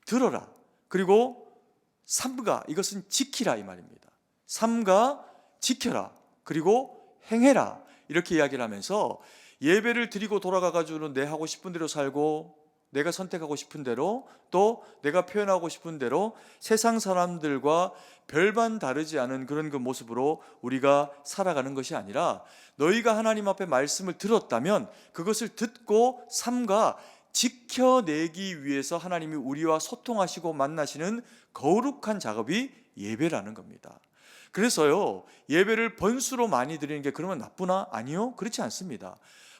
들어라 그리고 삼가 이것은 지키라 이 말입니다. 삼가 지켜라 그리고 행해라 이렇게 이야기를 하면서 예배를 드리고 돌아가가지고는 내 하고 싶은 대로 살고 내가 선택하고 싶은 대로, 또 내가 표현하고 싶은 대로 세상 사람들과 별반 다르지 않은 그런 그 모습으로 우리가 살아가는 것이 아니라, 너희가 하나님 앞에 말씀을 들었다면 그것을 듣고 삼가 지켜내기 위해서 하나님이 우리와 소통하시고 만나시는 거룩한 작업이 예배라는 겁니다. 그래서요, 예배를 번수로 많이 드리는 게 그러면 나쁘나? 아니요, 그렇지 않습니다.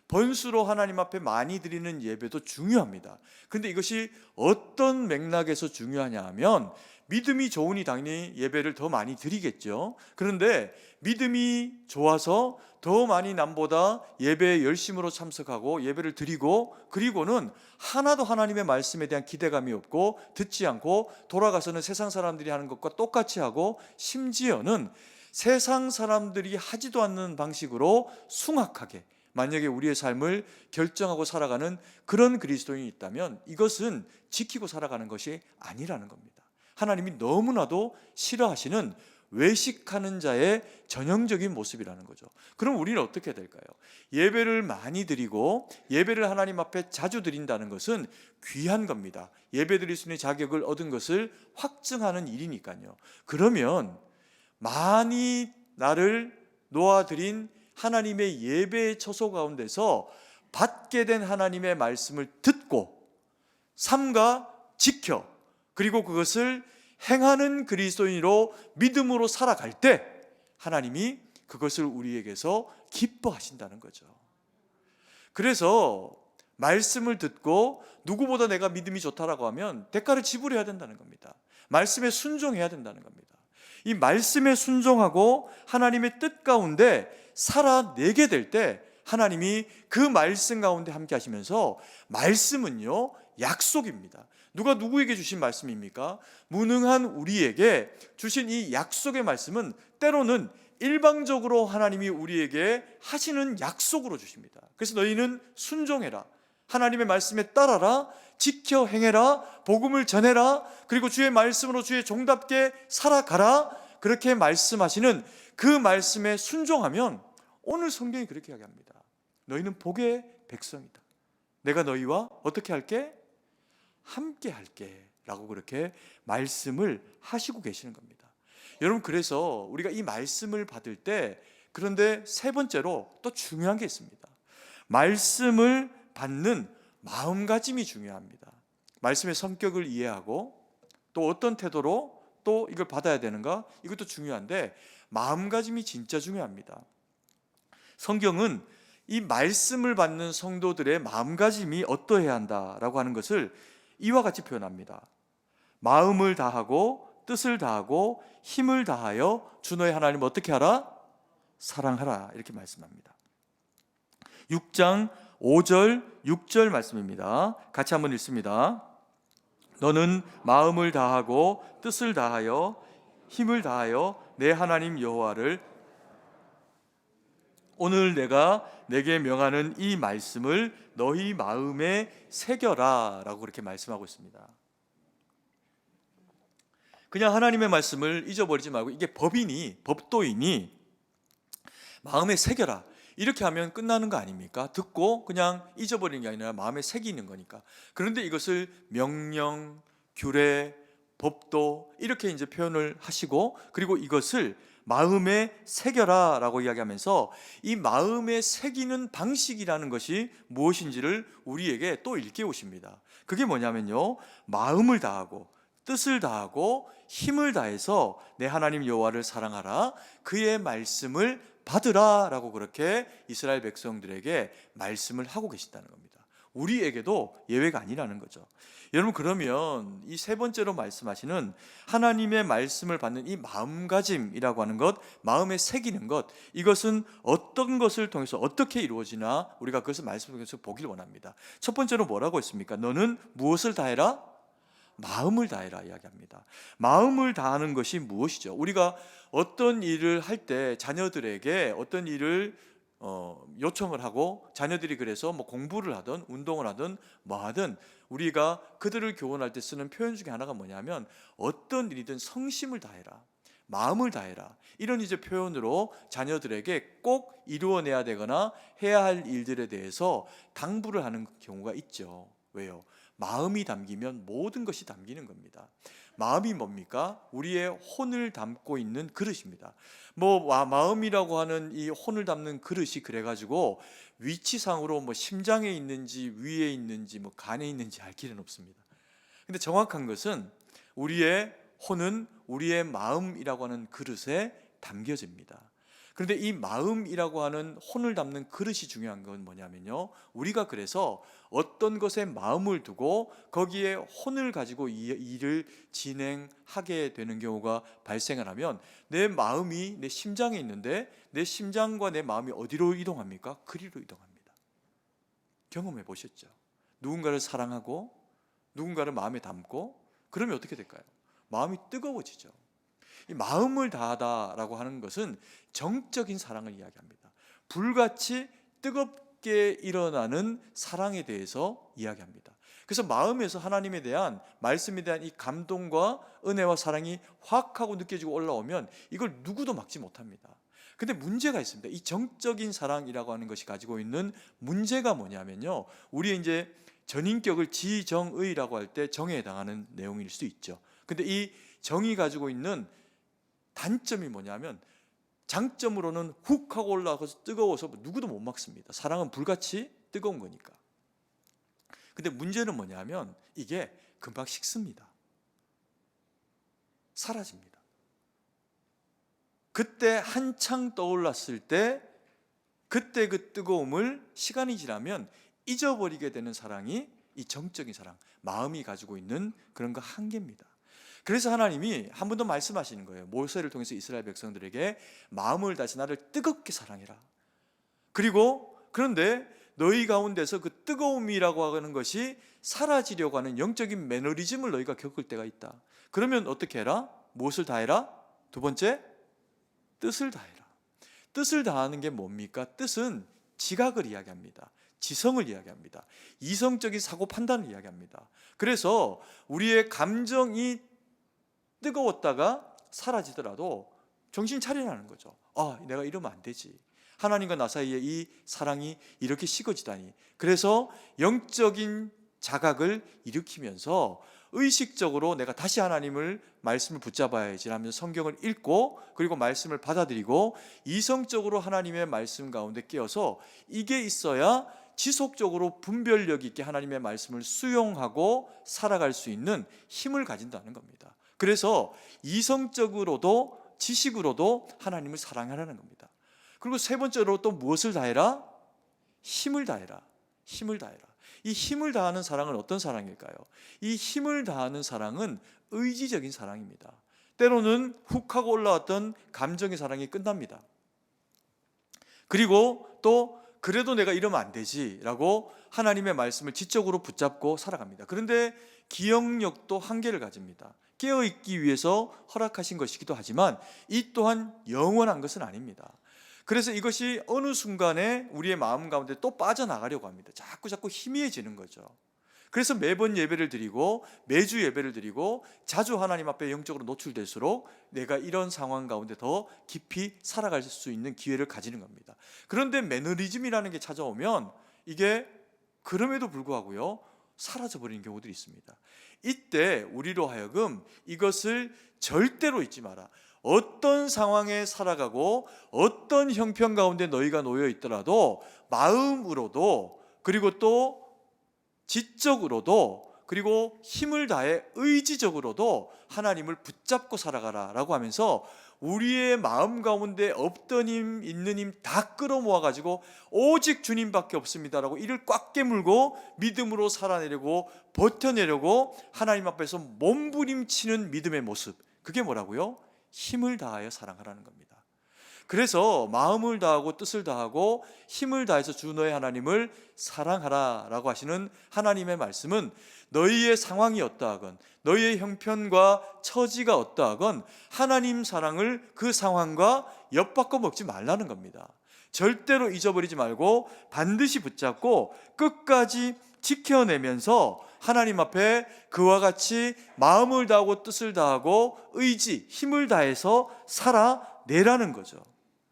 번수로 하나님 앞에 많이 드리는 예배도 중요합니다. 그런데 이것이 어떤 맥락에서 중요하냐 하면, 믿음이 좋으니 당연히 예배를 더 많이 드리겠죠. 그런데 믿음이 좋아서 더 많이 남보다 예배에 열심으로 참석하고 예배를 드리고, 그리고는 하나도 하나님의 말씀에 대한 기대감이 없고 듣지 않고 돌아가서는 세상 사람들이 하는 것과 똑같이 하고, 심지어는 세상 사람들이 하지도 않는 방식으로 숭악하게 만약에 우리의 삶을 결정하고 살아가는 그런 그리스도인이 있다면, 이것은 지키고 살아가는 것이 아니라는 겁니다. 하나님이 너무나도 싫어하시는 외식하는 자의 전형적인 모습이라는 거죠. 그럼 우리는 어떻게 될까요? 예배를 많이 드리고 예배를 하나님 앞에 자주 드린다는 것은 귀한 겁니다. 예배 드릴 수 있는 자격을 얻은 것을 확증하는 일이니까요. 그러면 많이 나를 놓아드린 하나님의 예배의 처소 가운데서 받게 된 하나님의 말씀을 듣고 삼가 지켜, 그리고 그것을 행하는 그리스도인으로 믿음으로 살아갈 때 하나님이 그것을 우리에게서 기뻐하신다는 거죠. 그래서 말씀을 듣고 누구보다 내가 믿음이 좋다라고 하면 대가를 지불해야 된다는 겁니다. 말씀에 순종해야 된다는 겁니다. 이 말씀에 순종하고 하나님의 뜻 가운데 살아내게 될 때 하나님이 그 말씀 가운데 함께 하시면서, 말씀은요 약속입니다. 누가 누구에게 주신 말씀입니까? 무능한 우리에게 주신 이 약속의 말씀은 때로는 일방적으로 하나님이 우리에게 하시는 약속으로 주십니다. 그래서 너희는 순종해라, 하나님의 말씀에 따라라, 지켜 행해라, 복음을 전해라, 그리고 주의 말씀으로 주의 종답게 살아가라, 그렇게 말씀하시는 그 말씀에 순종하면, 오늘 성경이 그렇게 이야기합니다. 너희는 복의 백성이다. 내가 너희와 어떻게 할게? 함께 할게 라고 그렇게 말씀을 하시고 계시는 겁니다. 여러분, 그래서 우리가 이 말씀을 받을 때, 그런데 세 번째로 또 중요한 게 있습니다. 말씀을 받는 마음가짐이 중요합니다. 말씀의 성격을 이해하고 또 어떤 태도로 또 이걸 받아야 되는가, 이것도 중요한데 마음가짐이 진짜 중요합니다. 성경은 이 말씀을 받는 성도들의 마음가짐이 어떠해야 한다라고 하는 것을 이와 같이 표현합니다. 마음을 다하고 뜻을 다하고 힘을 다하여 주 너의 하나님을 어떻게 하라? 사랑하라, 이렇게 말씀합니다. 6장 5절 6절 말씀입니다. 같이 한번 읽습니다. 너는 마음을 다하고 뜻을 다하여 힘을 다하여 내 하나님 여호와를, 오늘 내가 내게 명하는 이 말씀을 너희 마음에 새겨라 라고 그렇게 말씀하고 있습니다. 그냥 하나님의 말씀을 잊어버리지 말고, 이게 법도이니 마음에 새겨라, 이렇게 하면 끝나는 거 아닙니까? 듣고 그냥 잊어버리는 게 아니라 마음에 새기는 거니까. 그런데 이것을 명령, 규례, 법도 이렇게 이제 표현을 하시고, 그리고 이것을 마음에 새겨라 라고 이야기하면서 이 마음에 새기는 방식이라는 것이 무엇인지를 우리에게 또 일깨우십니다. 그게 뭐냐면요, 마음을 다하고 뜻을 다하고 힘을 다해서 내 하나님 여호와를 사랑하라, 그의 말씀을 받으라 라고 그렇게 이스라엘 백성들에게 말씀을 하고 계신다는 겁니다. 우리에게도 예외가 아니라는 거죠. 여러분, 그러면 이 세 번째로 말씀하시는 하나님의 말씀을 받는 이 마음가짐이라고 하는 것, 마음에 새기는 것, 이것은 어떤 것을 통해서 어떻게 이루어지나 우리가 그것을 말씀을 통해서 보기를 원합니다. 첫 번째로 뭐라고 했습니까? 너는 무엇을 다해라? 마음을 다해라 이야기합니다. 마음을 다하는 것이 무엇이죠? 우리가 어떤 일을 할 때 자녀들에게 어떤 일을 요청을 하고, 자녀들이 그래서 뭐 공부를 하든 운동을 하든 뭐 하든 우리가 그들을 교훈할 때 쓰는 표현 중에 하나가 뭐냐면, 어떤 일이든 성심을 다해라, 마음을 다해라, 이런 이제 표현으로 자녀들에게 꼭 이루어내야 되거나 해야 할 일들에 대해서 당부를 하는 경우가 있죠. 왜요? 마음이 담기면 모든 것이 담기는 겁니다. 마음이 뭡니까? 우리의 혼을 담고 있는 그릇입니다. 마음이라고 하는 이 혼을 담는 그릇이 그래가지고 위치상으로 심장에 있는지 위에 있는지 간에 있는지 알 길은 없습니다. 근데 정확한 것은 우리의 혼은 우리의 마음이라고 하는 그릇에 담겨집니다. 그런데 이 마음이라고 하는 혼을 담는 그릇이 중요한 건 뭐냐면요, 우리가 그래서 어떤 것에 마음을 두고 거기에 혼을 가지고 일을 진행하게 되는 경우가 발생을 하면 내 마음이 내 심장에 있는데 내 심장과 내 마음이 어디로 이동합니까? 그리로 이동합니다. 경험해 보셨죠? 누군가를 사랑하고 누군가를 마음에 담고 그러면 어떻게 될까요? 마음이 뜨거워지죠. 이 마음을 다하다라고 하는 것은 정적인 사랑을 이야기합니다. 불같이 뜨겁게 일어나는 사랑에 대해서 이야기합니다. 그래서 마음에서 하나님에 대한 말씀에 대한 이 감동과 은혜와 사랑이 확 하고 느껴지고 올라오면 이걸 누구도 막지 못합니다. 근데 문제가 있습니다. 이 정적인 사랑이라고 하는 것이 가지고 있는 문제가 뭐냐면요, 우리의 이제 전인격을 지정의라고 할 때 정에 해당하는 내용일 수 있죠. 근데 이 정이 가지고 있는 단점이 뭐냐면 장점으로는 훅 하고 올라가서 뜨거워서 누구도 못 막습니다. 사랑은 불같이 뜨거운 거니까. 근데 문제는 뭐냐면 이게 금방 식습니다. 사라집니다. 그때 한창 떠올랐을 때 그때 그 뜨거움을 시간이 지나면 잊어버리게 되는 사랑이 이 정적인 사랑, 마음이 가지고 있는 그런 거 한계입니다. 그래서 하나님이 한 번 더 말씀하시는 거예요. 모세를 통해서 이스라엘 백성들에게 마음을 다해서 나를 뜨겁게 사랑해라. 그런데 너희 가운데서 그 뜨거움이라고 하는 것이 사라지려고 하는 영적인 매너리즘을 너희가 겪을 때가 있다. 그러면 어떻게 해라? 무엇을 다해라? 두 번째, 뜻을 다해라. 뜻을 다하는 게 뭡니까? 뜻은 지각을 이야기합니다. 지성을 이야기합니다. 이성적인 사고 판단을 이야기합니다. 그래서 우리의 감정이 뜨거웠다가 사라지더라도 정신 차리라는 거죠. 내가 이러면 안 되지. 하나님과 나 사이에 이 사랑이 이렇게 식어지다니. 그래서 영적인 자각을 일으키면서 의식적으로 내가 다시 하나님을 말씀을 붙잡아야지 하면서 성경을 읽고 그리고 말씀을 받아들이고 이성적으로 하나님의 말씀 가운데 끼어서 이게 있어야 지속적으로 분별력 있게 하나님의 말씀을 수용하고 살아갈 수 있는 힘을 가진다는 겁니다. 그래서 이성적으로도 지식으로도 하나님을 사랑하라는 겁니다. 그리고 세 번째로 또 무엇을 다해라? 힘을 다해라. 힘을 다해라. 이 힘을 다하는 사랑은 어떤 사랑일까요? 이 힘을 다하는 사랑은 의지적인 사랑입니다. 때로는 훅 하고 올라왔던 감정의 사랑이 끝납니다. 그리고 또 그래도 내가 이러면 안 되지라고 하나님의 말씀을 지적으로 붙잡고 살아갑니다. 그런데 기억력도 한계를 가집니다. 깨어있기 위해서 허락하신 것이기도 하지만 이 또한 영원한 것은 아닙니다. 그래서 이것이 어느 순간에 우리의 마음 가운데 또 빠져나가려고 합니다. 자꾸 희미해지는 거죠. 그래서 매번 예배를 드리고 매주 예배를 드리고 자주 하나님 앞에 영적으로 노출될수록 내가 이런 상황 가운데 더 깊이 살아갈 수 있는 기회를 가지는 겁니다. 그런데 매너리즘이라는 게 찾아오면 이게 그럼에도 불구하고요 사라져버리는 경우들이 있습니다. 이때 우리로 하여금 이것을 절대로 잊지 마라. 어떤 상황에 살아가고 어떤 형편 가운데 너희가 놓여 있더라도 마음으로도 그리고 또 지적으로도 그리고 힘을 다해 의지적으로도 하나님을 붙잡고 살아가라라고 하면서 우리의 마음 가운데 없던 힘 있는 힘 다 끌어모아 가지고 오직 주님밖에 없습니다라고 이를 꽉 깨물고 믿음으로 살아내려고 버텨내려고 하나님 앞에서 몸부림치는 믿음의 모습, 그게 뭐라고요? 힘을 다하여 사랑하라는 겁니다. 그래서 마음을 다하고 뜻을 다하고 힘을 다해서 주 너의 하나님을 사랑하라라고 하시는 하나님의 말씀은 너희의 상황이 어떠하건 너희의 형편과 처지가 어떠하건 하나님 사랑을 그 상황과 엿바꿔 먹지 말라는 겁니다. 절대로 잊어버리지 말고 반드시 붙잡고 끝까지 지켜내면서 하나님 앞에 그와 같이 마음을 다하고 뜻을 다하고 의지, 힘을 다해서 살아내라는 거죠.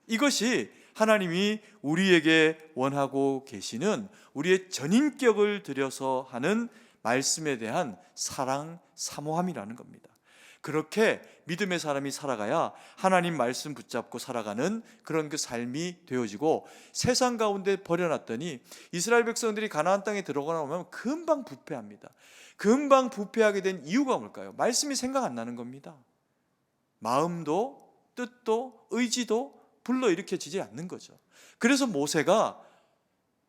이것이 하나님이 우리에게 원하고 계시는 우리의 전인격을 들여서 하는 말씀에 대한 사랑, 사모함이라는 겁니다. 그렇게 믿음의 사람이 살아가야 하나님 말씀 붙잡고 살아가는 그런 그 삶이 되어지고, 세상 가운데 버려놨더니 이스라엘 백성들이 가나안 땅에 들어가면 금방 부패합니다. 금방 부패하게 된 이유가 뭘까요? 말씀이 생각 안 나는 겁니다. 마음도 뜻도 의지도 불러일으켜지지 않는 거죠. 그래서 모세가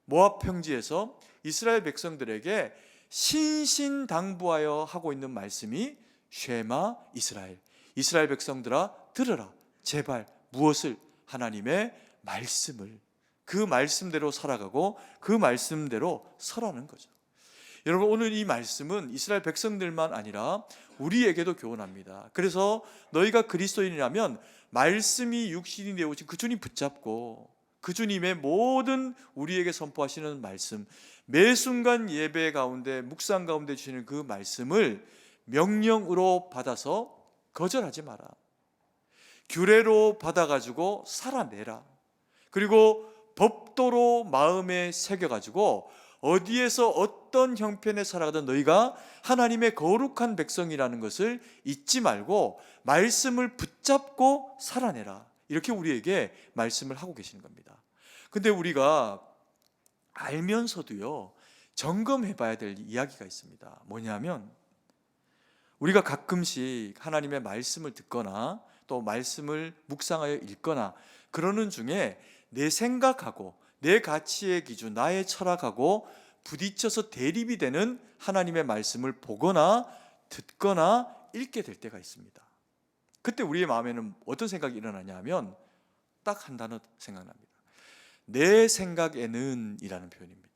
모압 평지에서 이스라엘 백성들에게 신신당부하여 하고 있는 말씀이 쉐마 이스라엘, 이스라엘 백성들아 들으라. 제발 무엇을? 하나님의 말씀을. 그 말씀대로 살아가고 그 말씀대로 설하는 거죠. 여러분, 오늘 이 말씀은 이스라엘 백성들만 아니라 우리에게도 교훈합니다. 그래서 너희가 그리스도인이라면 말씀이 육신이 되어 오신 그 주님 붙잡고 그 주님의 모든 우리에게 선포하시는 말씀, 매 순간 예배 가운데 묵상 가운데 주시는 그 말씀을 명령으로 받아서 거절하지 마라. 규례로 받아가지고 살아내라. 그리고 법도로 마음에 새겨가지고 어디에서 어떤 형편에 살아가든 너희가 하나님의 거룩한 백성이라는 것을 잊지 말고 말씀을 붙잡고 살아내라. 이렇게 우리에게 말씀을 하고 계시는 겁니다. 근데 우리가 알면서도요, 점검해 봐야 될 이야기가 있습니다. 뭐냐면, 우리가 가끔씩 하나님의 말씀을 듣거나 또 말씀을 묵상하여 읽거나 그러는 중에 내 생각하고 내 가치의 기준, 나의 철학하고 부딪혀서 대립이 되는 하나님의 말씀을 보거나 듣거나 읽게 될 때가 있습니다. 그때 우리의 마음에는 어떤 생각이 일어나냐 하면 딱 한 단어 생각납니다. 내 생각에는 이라는 표현입니다.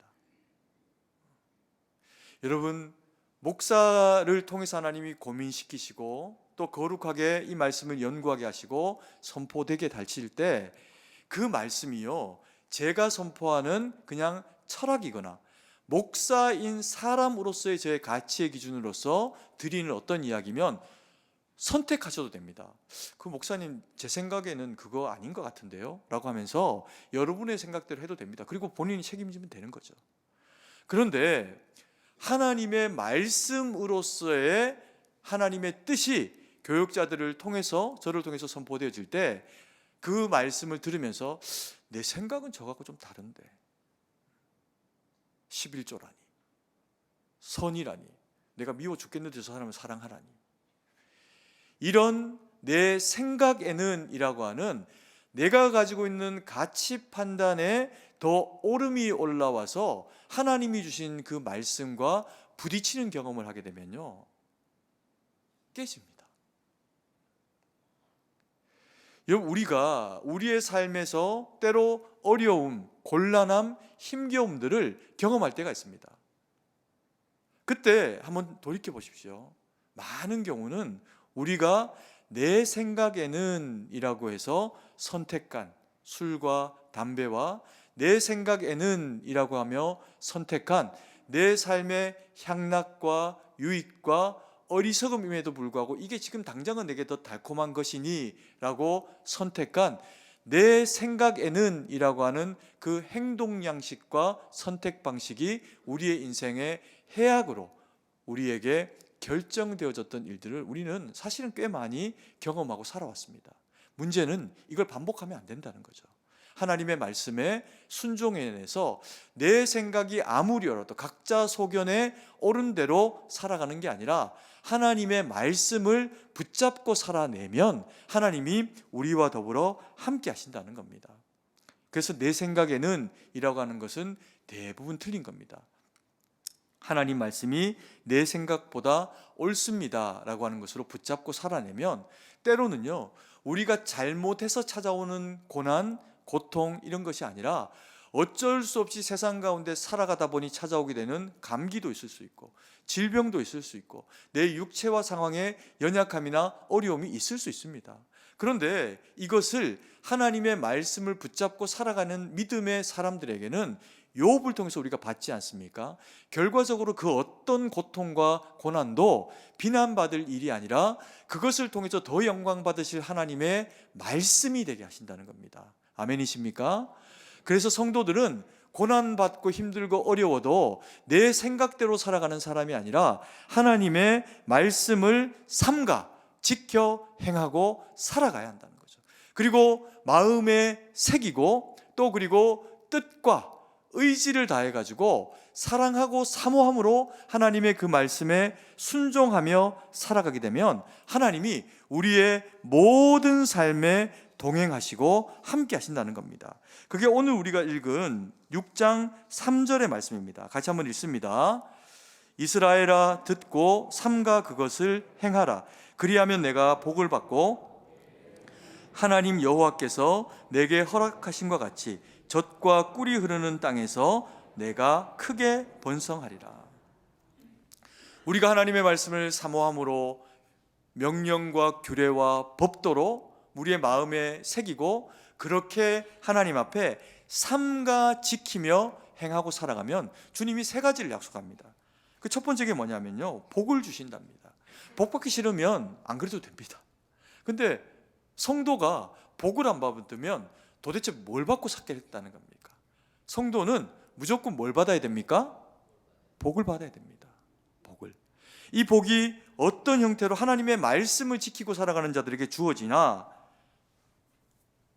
여러분, 목사를 통해서 하나님이 고민시키시고 또 거룩하게 이 말씀을 연구하게 하시고 선포되게 달칠 때 그 말씀이요, 제가 선포하는 그냥 철학이거나 목사인 사람으로서의 제 가치의 기준으로서 드리는 어떤 이야기면 선택하셔도 됩니다. 그 목사님, 제 생각에는 그거 아닌 것 같은데요? 라고 하면서 여러분의 생각대로 해도 됩니다. 그리고 본인이 책임지면 되는 거죠. 그런데 하나님의 말씀으로서의 하나님의 뜻이 교육자들을 통해서, 저를 통해서 선포되어질 때 그 말씀을 들으면서 내 생각은 저하고 좀 다른데, 11조라니, 선이라니, 내가 미워 죽겠는데 저 사람을 사랑하라니, 이런 내 생각에는 이라고 하는 내가 가지고 있는 가치 판단에 더 오름이 올라와서 하나님이 주신 그 말씀과 부딪히는 경험을 하게 되면요, 깨집니다. 우리가 우리의 삶에서 때로 어려움, 곤란함, 힘겨움들을 경험할 때가 있습니다. 그때 한번 돌이켜 보십시오. 많은 경우는 우리가 내 생각에는 이라고 해서 선택한 술과 담배와 내 생각에는 이라고 하며 선택한 내 삶의 향락과 유익과 어리석음임에도 불구하고 이게 지금 당장은 내게 더 달콤한 것이니 라고 선택한 내 생각에는 이라고 하는 그 행동 양식과 선택 방식이 우리의 인생의 해악으로 우리에게 결정되어졌던 일들을 우리는 사실은 꽤 많이 경험하고 살아왔습니다. 문제는 이걸 반복하면 안 된다는 거죠. 하나님의 말씀에 순종해내서 내 생각이 아무리 어려도 각자 소견에 옳은 대로 살아가는 게 아니라 하나님의 말씀을 붙잡고 살아내면 하나님이 우리와 더불어 함께 하신다는 겁니다. 그래서 내 생각에는 이라고 하는 것은 대부분 틀린 겁니다. 하나님 말씀이 내 생각보다 옳습니다 라고 하는 것으로 붙잡고 살아내면 때로는요, 우리가 잘못해서 찾아오는 고난, 고통 이런 것이 아니라 어쩔 수 없이 세상 가운데 살아가다 보니 찾아오게 되는 감기도 있을 수 있고 질병도 있을 수 있고 내 육체와 상황에 연약함이나 어려움이 있을 수 있습니다. 그런데 이것을 하나님의 말씀을 붙잡고 살아가는 믿음의 사람들에게는 욥을 통해서 우리가 받지 않습니까? 결과적으로 그 어떤 고통과 고난도 비난받을 일이 아니라 그것을 통해서 더 영광 받으실 하나님의 말씀이 되게 하신다는 겁니다. 아멘이십니까? 그래서 성도들은 고난받고 힘들고 어려워도 내 생각대로 살아가는 사람이 아니라 하나님의 말씀을 삼가 지켜 행하고 살아가야 한다는 거죠. 그리고 마음에 새기고 또 그리고 뜻과 의지를 다해 가지고 사랑하고 사모함으로 하나님의 그 말씀에 순종하며 살아가게 되면 하나님이 우리의 모든 삶에 동행하시고 함께 하신다는 겁니다. 그게 오늘 우리가 읽은 6장 3절의 말씀입니다. 같이 한번 읽습니다. 이스라엘아 듣고 삼가 그것을 행하라. 그리하면 내가 복을 받고 하나님 여호와께서 내게 허락하신 것 같이 젖과 꿀이 흐르는 땅에서 내가 크게 번성하리라. 우리가 하나님의 말씀을 사모함으로 명령과 규례와 법도로 우리의 마음에 새기고 그렇게 하나님 앞에 삼가 지키며 행하고 살아가면 주님이 세 가지를 약속합니다. 그 첫 번째 게 뭐냐면요, 복을 주신답니다. 복 받기 싫으면 안 그래도 됩니다. 근데 성도가 복을 안 받으면 도대체 뭘 받고 살겠다는 겁니까? 성도는 무조건 뭘 받아야 됩니까? 복을 받아야 됩니다. 복을. 이 복이 어떤 형태로 하나님의 말씀을 지키고 살아가는 자들에게 주어지나,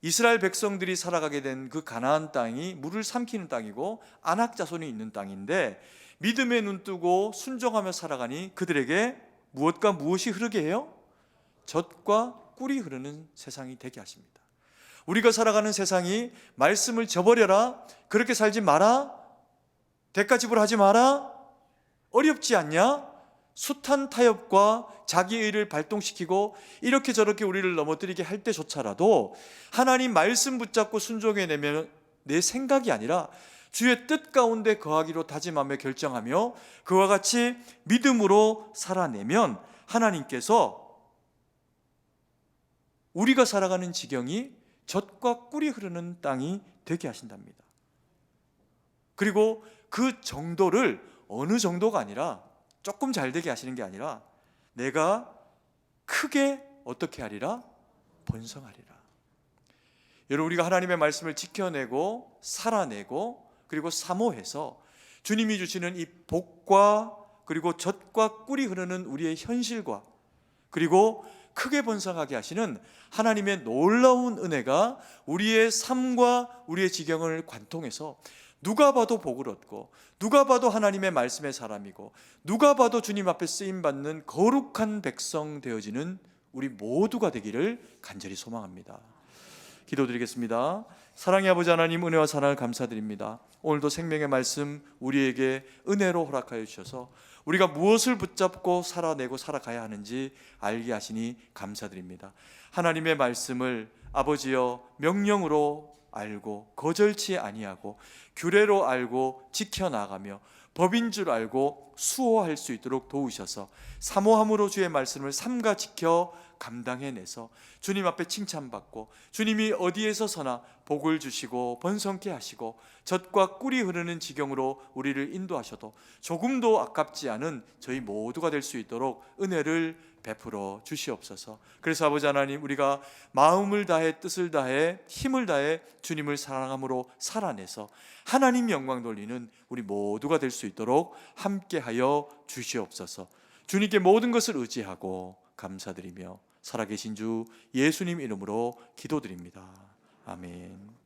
이스라엘 백성들이 살아가게 된 그 가나안 땅이 물을 삼키는 땅이고 안악 자손이 있는 땅인데, 믿음의 눈 뜨고 순종하며 살아가니 그들에게 무엇과 무엇이 흐르게 해요? 젖과 꿀이 흐르는 세상이 되게 하십니다. 우리가 살아가는 세상이 말씀을 저버려라, 그렇게 살지 마라, 대가 지불하지 마라, 어렵지 않냐? 숱한 타협과 자기의를 발동시키고 이렇게 저렇게 우리를 넘어뜨리게 할 때조차라도 하나님 말씀 붙잡고 순종해내면 내 생각이 아니라 주의 뜻 가운데 거하기로 다짐하며 결정하며 그와 같이 믿음으로 살아내면 하나님께서 우리가 살아가는 지경이 젖과 꿀이 흐르는 땅이 되게 하신답니다. 그리고 그 정도를 어느 정도가 아니라 조금 잘 되게 하시는 게 아니라 내가 크게 어떻게 하리라? 번성하리라. 여러분, 우리가 하나님의 말씀을 지켜내고 살아내고 그리고 사모해서 주님이 주시는 이 복과 그리고 젖과 꿀이 흐르는 우리의 현실과 그리고 크게 번성하게 하시는 하나님의 놀라운 은혜가 우리의 삶과 우리의 지경을 관통해서 누가 봐도 복을 얻고 누가 봐도 하나님의 말씀의 사람이고 누가 봐도 주님 앞에 쓰임받는 거룩한 백성 되어지는 우리 모두가 되기를 간절히 소망합니다. 기도드리겠습니다. 사랑의 아버지 하나님, 은혜와 사랑을 감사드립니다. 오늘도 생명의 말씀 우리에게 은혜로 허락하여 주셔서 우리가 무엇을 붙잡고 살아내고 살아가야 하는지 알게 하시니 감사드립니다. 하나님의 말씀을 아버지여 명령으로 알고 거절치 아니하고 규례로 알고 지켜나가며 법인 줄 알고 수호할 수 있도록 도우셔서 사모함으로 주의 말씀을 삼가 지켜 감당해내서 주님 앞에 칭찬받고 주님이 어디에서 서나 복을 주시고 번성케 하시고 젖과 꿀이 흐르는 지경으로 우리를 인도하셔도 조금도 아깝지 않은 저희 모두가 될 수 있도록 은혜를 베풀어 주시옵소서. 그래서 아버지 하나님, 우리가 마음을 다해 뜻을 다해 힘을 다해 주님을 사랑함으로 살아내서 하나님 영광 돌리는 우리 모두가 될 수 있도록 함께하여 주시옵소서. 주님께 모든 것을 의지하고 감사드리며 살아계신 주 예수님 이름으로 기도드립니다. 아멘.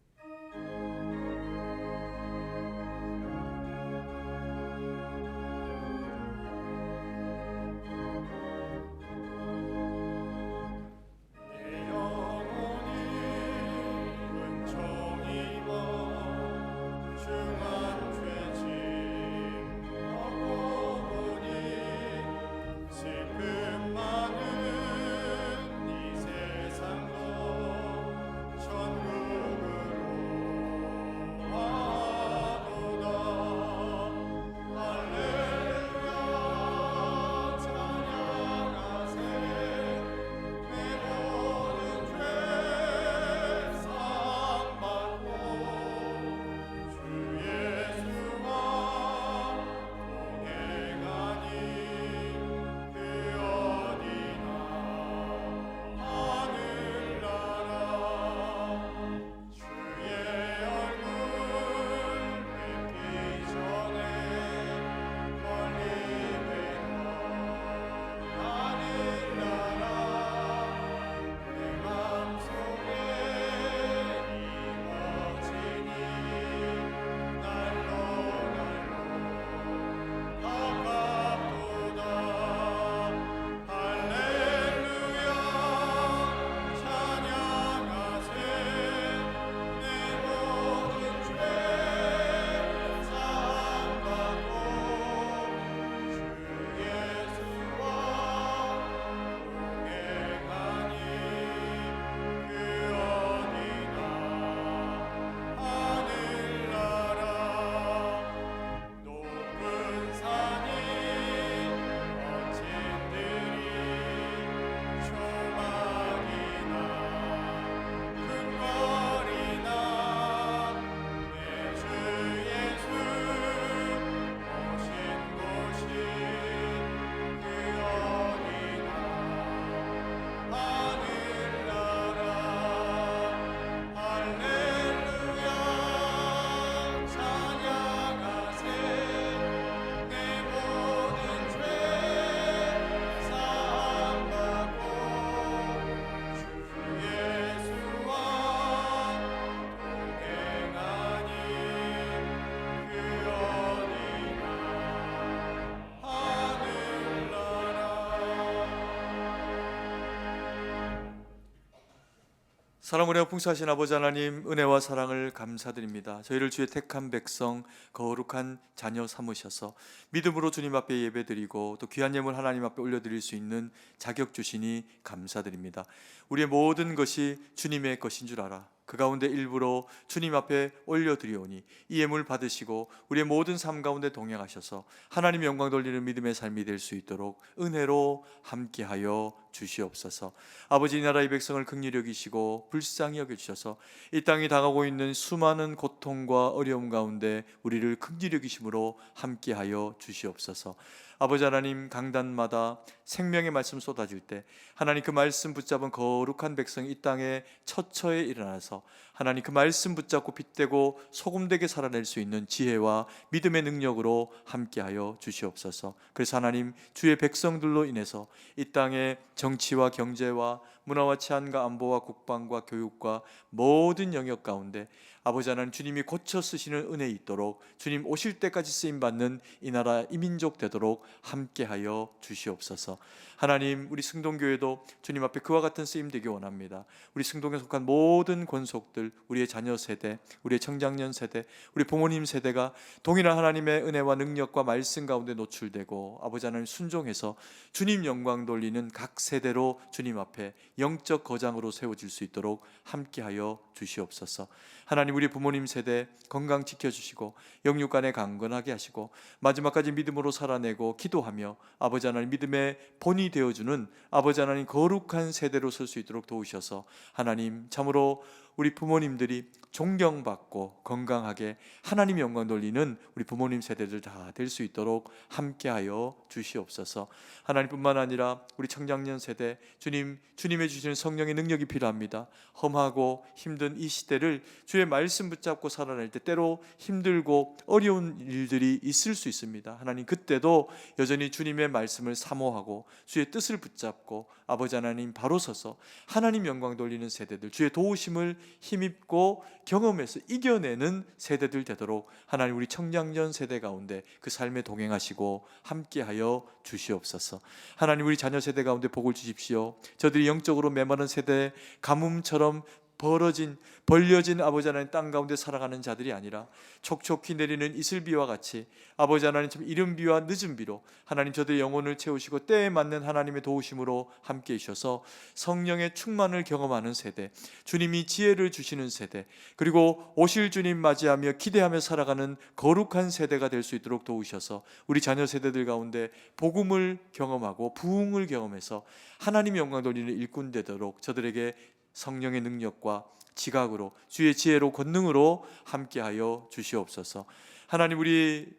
사랑 은혜와 풍성하신 아버지 하나님, 은혜와 사랑을 감사드립니다. 저희를 주의 택한 백성, 거룩한 자녀 삼으셔서 믿음으로 주님 앞에 예배드리고 또 귀한 예물 하나님 앞에 올려드릴 수 있는 자격 주시니 감사드립니다. 우리의 모든 것이 주님의 것인 줄 알아 그 가운데 일부러 주님 앞에 올려드리오니 이 예물 받으시고 우리의 모든 삶 가운데 동행하셔서 하나님 영광 돌리는 믿음의 삶이 될 수 있도록 은혜로 함께하여 주시옵소서. 아버지, 이 나라의 백성을 긍휼히 여기시고 불쌍히 여겨주셔서 이 땅이 당하고 있는 수많은 고통과 어려움 가운데 우리를 긍휼히 여기심으로 함께하여 주시옵소서. 아버지 하나님, 강단마다 생명의 말씀 쏟아질 때 하나님 그 말씀 붙잡은 거룩한 백성이 이 땅에 처처에 일어나서 하나님 그 말씀 붙잡고 빗대고 소금되게 살아낼 수 있는 지혜와 믿음의 능력으로 함께하여 주시옵소서. 그래서 하나님, 주의 백성들로 인해서 이 땅의 정치와 경제와 문화와 치안과 안보와 국방과 교육과 모든 영역 가운데 아버지 하나님, 주님이 고쳐 쓰시는 은혜 있도록 주님 오실 때까지 쓰임받는 이 나라 이 민족 되도록 함께하여 주시옵소서. 하나님, 우리 승동교회도 주님 앞에 그와 같은 쓰임 되기 원합니다. 우리 승동에 속한 모든 권속들, 우리의 자녀 세대, 우리의 청장년 세대, 우리 부모님 세대가 동일한 하나님의 은혜와 능력과 말씀 가운데 노출되고 아버지 하나님 순종해서 주님 영광 돌리는 각 세대로 주님 앞에 영적 거장으로 세워질 수 있도록 함께하여 주시옵소서. 하나님, 우리 부모님 세대 건강 지켜주시고 영육간에 강건하게 하시고 마지막까지 믿음으로 살아내고 기도하며 아버지 하나님 믿음의 본이 되어주는 아버지 하나님 거룩한 세대로 설 수 있도록 도우셔서 하나님, 참으로 우리 부모님들이 존경받고 건강하게 하나님 영광 돌리는 우리 부모님 세대들 다 될 수 있도록 함께하여 주시옵소서. 하나님뿐만 아니라 우리 청장년 세대 주님의 주시는 성령의 능력이 필요합니다. 험하고 힘든 이 시대를 주의 말씀 붙잡고 살아낼 때 때로 힘들고 어려운 일들이 있을 수 있습니다. 하나님, 그때도 여전히 주님의 말씀을 사모하고 주의 뜻을 붙잡고 아버지 하나님 바로 서서 하나님 영광 돌리는 세대들, 주의 도우심을 힘입고 경험해서 이겨내는 세대들 되도록 하나님, 우리 청장년 세대 가운데 그 삶에 동행하시고 함께하여 주시옵소서. 하나님, 우리 자녀 세대 가운데 복을 주십시오. 저들이 영적으로 메마른 세대 가뭄처럼 벌려진 아버지 하나님 땅 가운데 살아가는 자들이 아니라 촉촉히 내리는 이슬비와 같이 아버지 하나님 참 이른 비와 늦은 비로 하나님 저들의 영혼을 채우시고 때에 맞는 하나님의 도우심으로 함께 해주셔서 성령의 충만을 경험하는 세대, 주님이 지혜를 주시는 세대, 그리고 오실 주님 맞이하며 기대하며 살아가는 거룩한 세대가 될 수 있도록 도우셔서 우리 자녀 세대들 가운데 복음을 경험하고 부흥을 경험해서 하나님 영광 돌리는 일꾼 되도록 저들에게 성령의 능력과 지각으로 주의 지혜로 권능으로 함께하여 주시옵소서. 하나님, 우리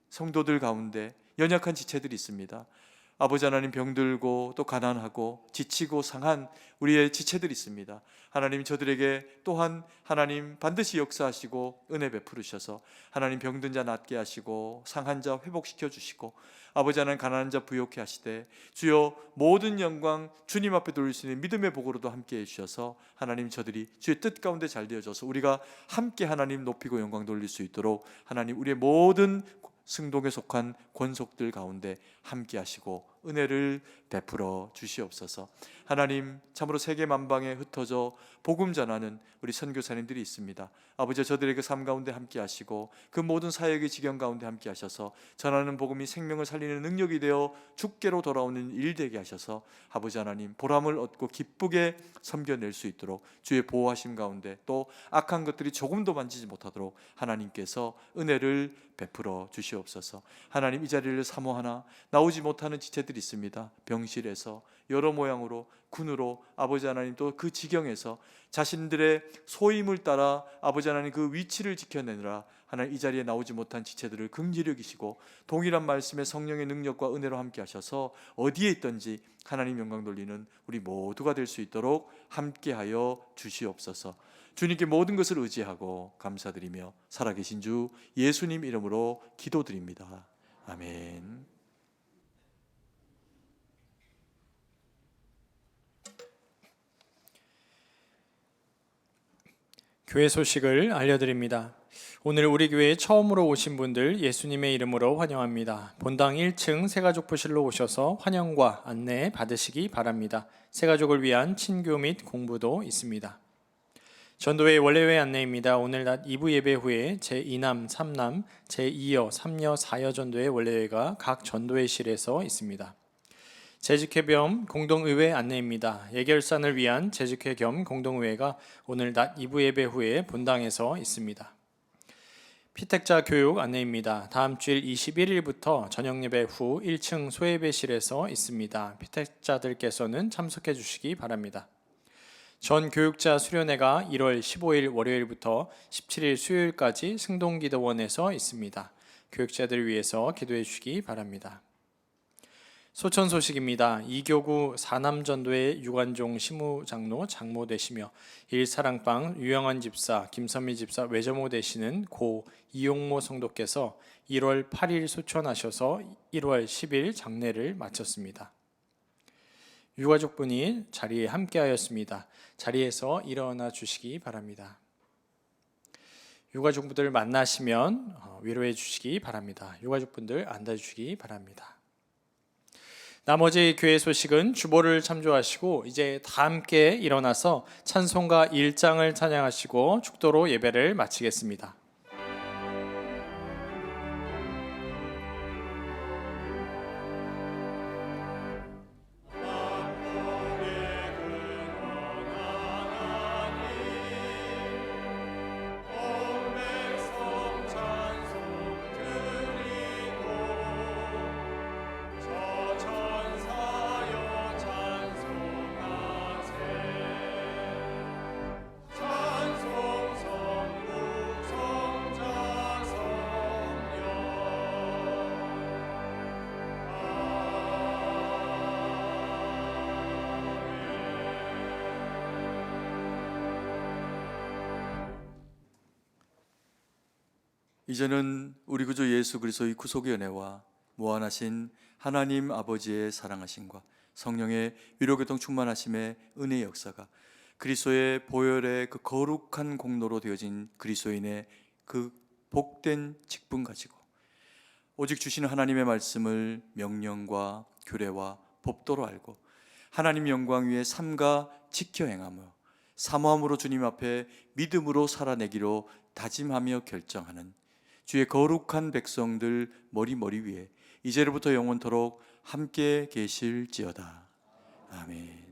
성도들 가운데 연약한 지체들이 있습니다. 아버지 하나님, 병들고 또 가난하고 지치고 상한 우리의 지체들이 있습니다. 하나님, 저들에게 또한 하나님 반드시 역사하시고 은혜 베푸르셔서 하나님 병든 자 낫게 하시고 상한 자 회복시켜 주시고 아버지 하나님 가난한 자 부요케 하시되 주여 모든 영광 주님 앞에 돌릴 수 있는 믿음의 복으로도 함께 해주셔서 하나님, 저들이 주의 뜻 가운데 잘 되어져서 우리가 함께 하나님 높이고 영광 돌릴 수 있도록 하나님, 우리의 모든 승동에 속한 권속들 가운데 함께 하시고 은혜를 베풀어 주시옵소서. 하나님, 참으로 세계 만방에 흩어져 복음 전하는 우리 선교사님들이 있습니다. 아버지, 저들에게 삶 가운데 함께 하시고 그 모든 사역의 지경 가운데 함께 하셔서 전하는 복음이 생명을 살리는 능력이 되어 주께로 돌아오는 일 되게 하셔서 아버지 하나님, 보람을 얻고 기쁘게 섬겨낼 수 있도록 주의 보호하심 가운데 또 악한 것들이 조금도 만지지 못하도록 하나님께서 은혜를 베풀어 주시옵소서. 하나님, 이 자리를 사모하나 나오지 못하는 지체들이 있습니다. 병실에서 여러 모양으로 군으로 아버지 하나님 또 그 지경에서 자신들의 소임을 따라 아버지 하나님 그 위치를 지켜내느라 하나님 이 자리에 나오지 못한 지체들을 긍휼히 여기시고 동일한 말씀의 성령의 능력과 은혜로 함께 하셔서 어디에 있든지 하나님 영광 돌리는 우리 모두가 될 수 있도록 함께하여 주시옵소서. 주님께 모든 것을 의지하고 감사드리며 살아계신 주 예수님 이름으로 기도드립니다. 아멘. 교회 소식을 알려드립니다. 오늘 우리 교회에 처음으로 오신 분들 예수님의 이름으로 환영합니다. 본당 1층 새가족부실로 오셔서 환영과 안내 받으시기 바랍니다. 새가족을 위한 친교 및 공부도 있습니다. 전도회 원래회 안내입니다. 오늘 낮 2부 예배 후에 제2남, 3남, 제2여, 3여, 4여 전도회 원래회가 각 전도회실에서 있습니다. 재직회 겸 공동의회 안내입니다. 예결산을 위한 재직회 겸 공동의회가 오늘 낮 2부 예배 후에 본당에서 있습니다. 피택자 교육 안내입니다. 다음 주일 21일부터 저녁예배 후 1층 소예배실에서 있습니다. 피택자들께서는 참석해 주시기 바랍니다. 전 교육자 수련회가 1월 15일 월요일부터 17일 수요일까지 승동기도원에서 있습니다. 교육자들을 위해서 기도해 주시기 바랍니다. 소천 소식입니다. 이교구 사남전도의 유관종 시무장로 장모 되시며 일사랑방 유영환 집사, 김선미 집사 외조모 되시는 고 이용모 성도께서 1월 8일 소천하셔서 1월 10일 장례를 마쳤습니다. 유가족분이 자리에 함께하였습니다. 자리에서 일어나 주시기 바랍니다. 유가족분들 만나시면 위로해 주시기 바랍니다. 유가족분들 앉아 주시기 바랍니다. 나머지 교회 소식은 주보를 참조하시고 이제 다 함께 일어나서 찬송가 1장을 찬양하시고 축도로 예배를 마치겠습니다. 이제는 우리 구주 예수 그리스도의 구속의 은혜와 무한하신 하나님 아버지의 사랑하심과 성령의 위로교통 충만하심의 은혜의 역사가 그리스도의 보혈의 그 거룩한 공로로 되어진 그리스도인의 그 복된 직분 가지고 오직 주시는 하나님의 말씀을 명령과 규례와 법도로 알고 하나님 영광 위에 삼가 지켜 행하며 사모함으로 주님 앞에 믿음으로 살아내기로 다짐하며 결정하는 주의 거룩한 백성들 머리 위에 이제로부터 영원토록 함께 계실지어다. 아멘.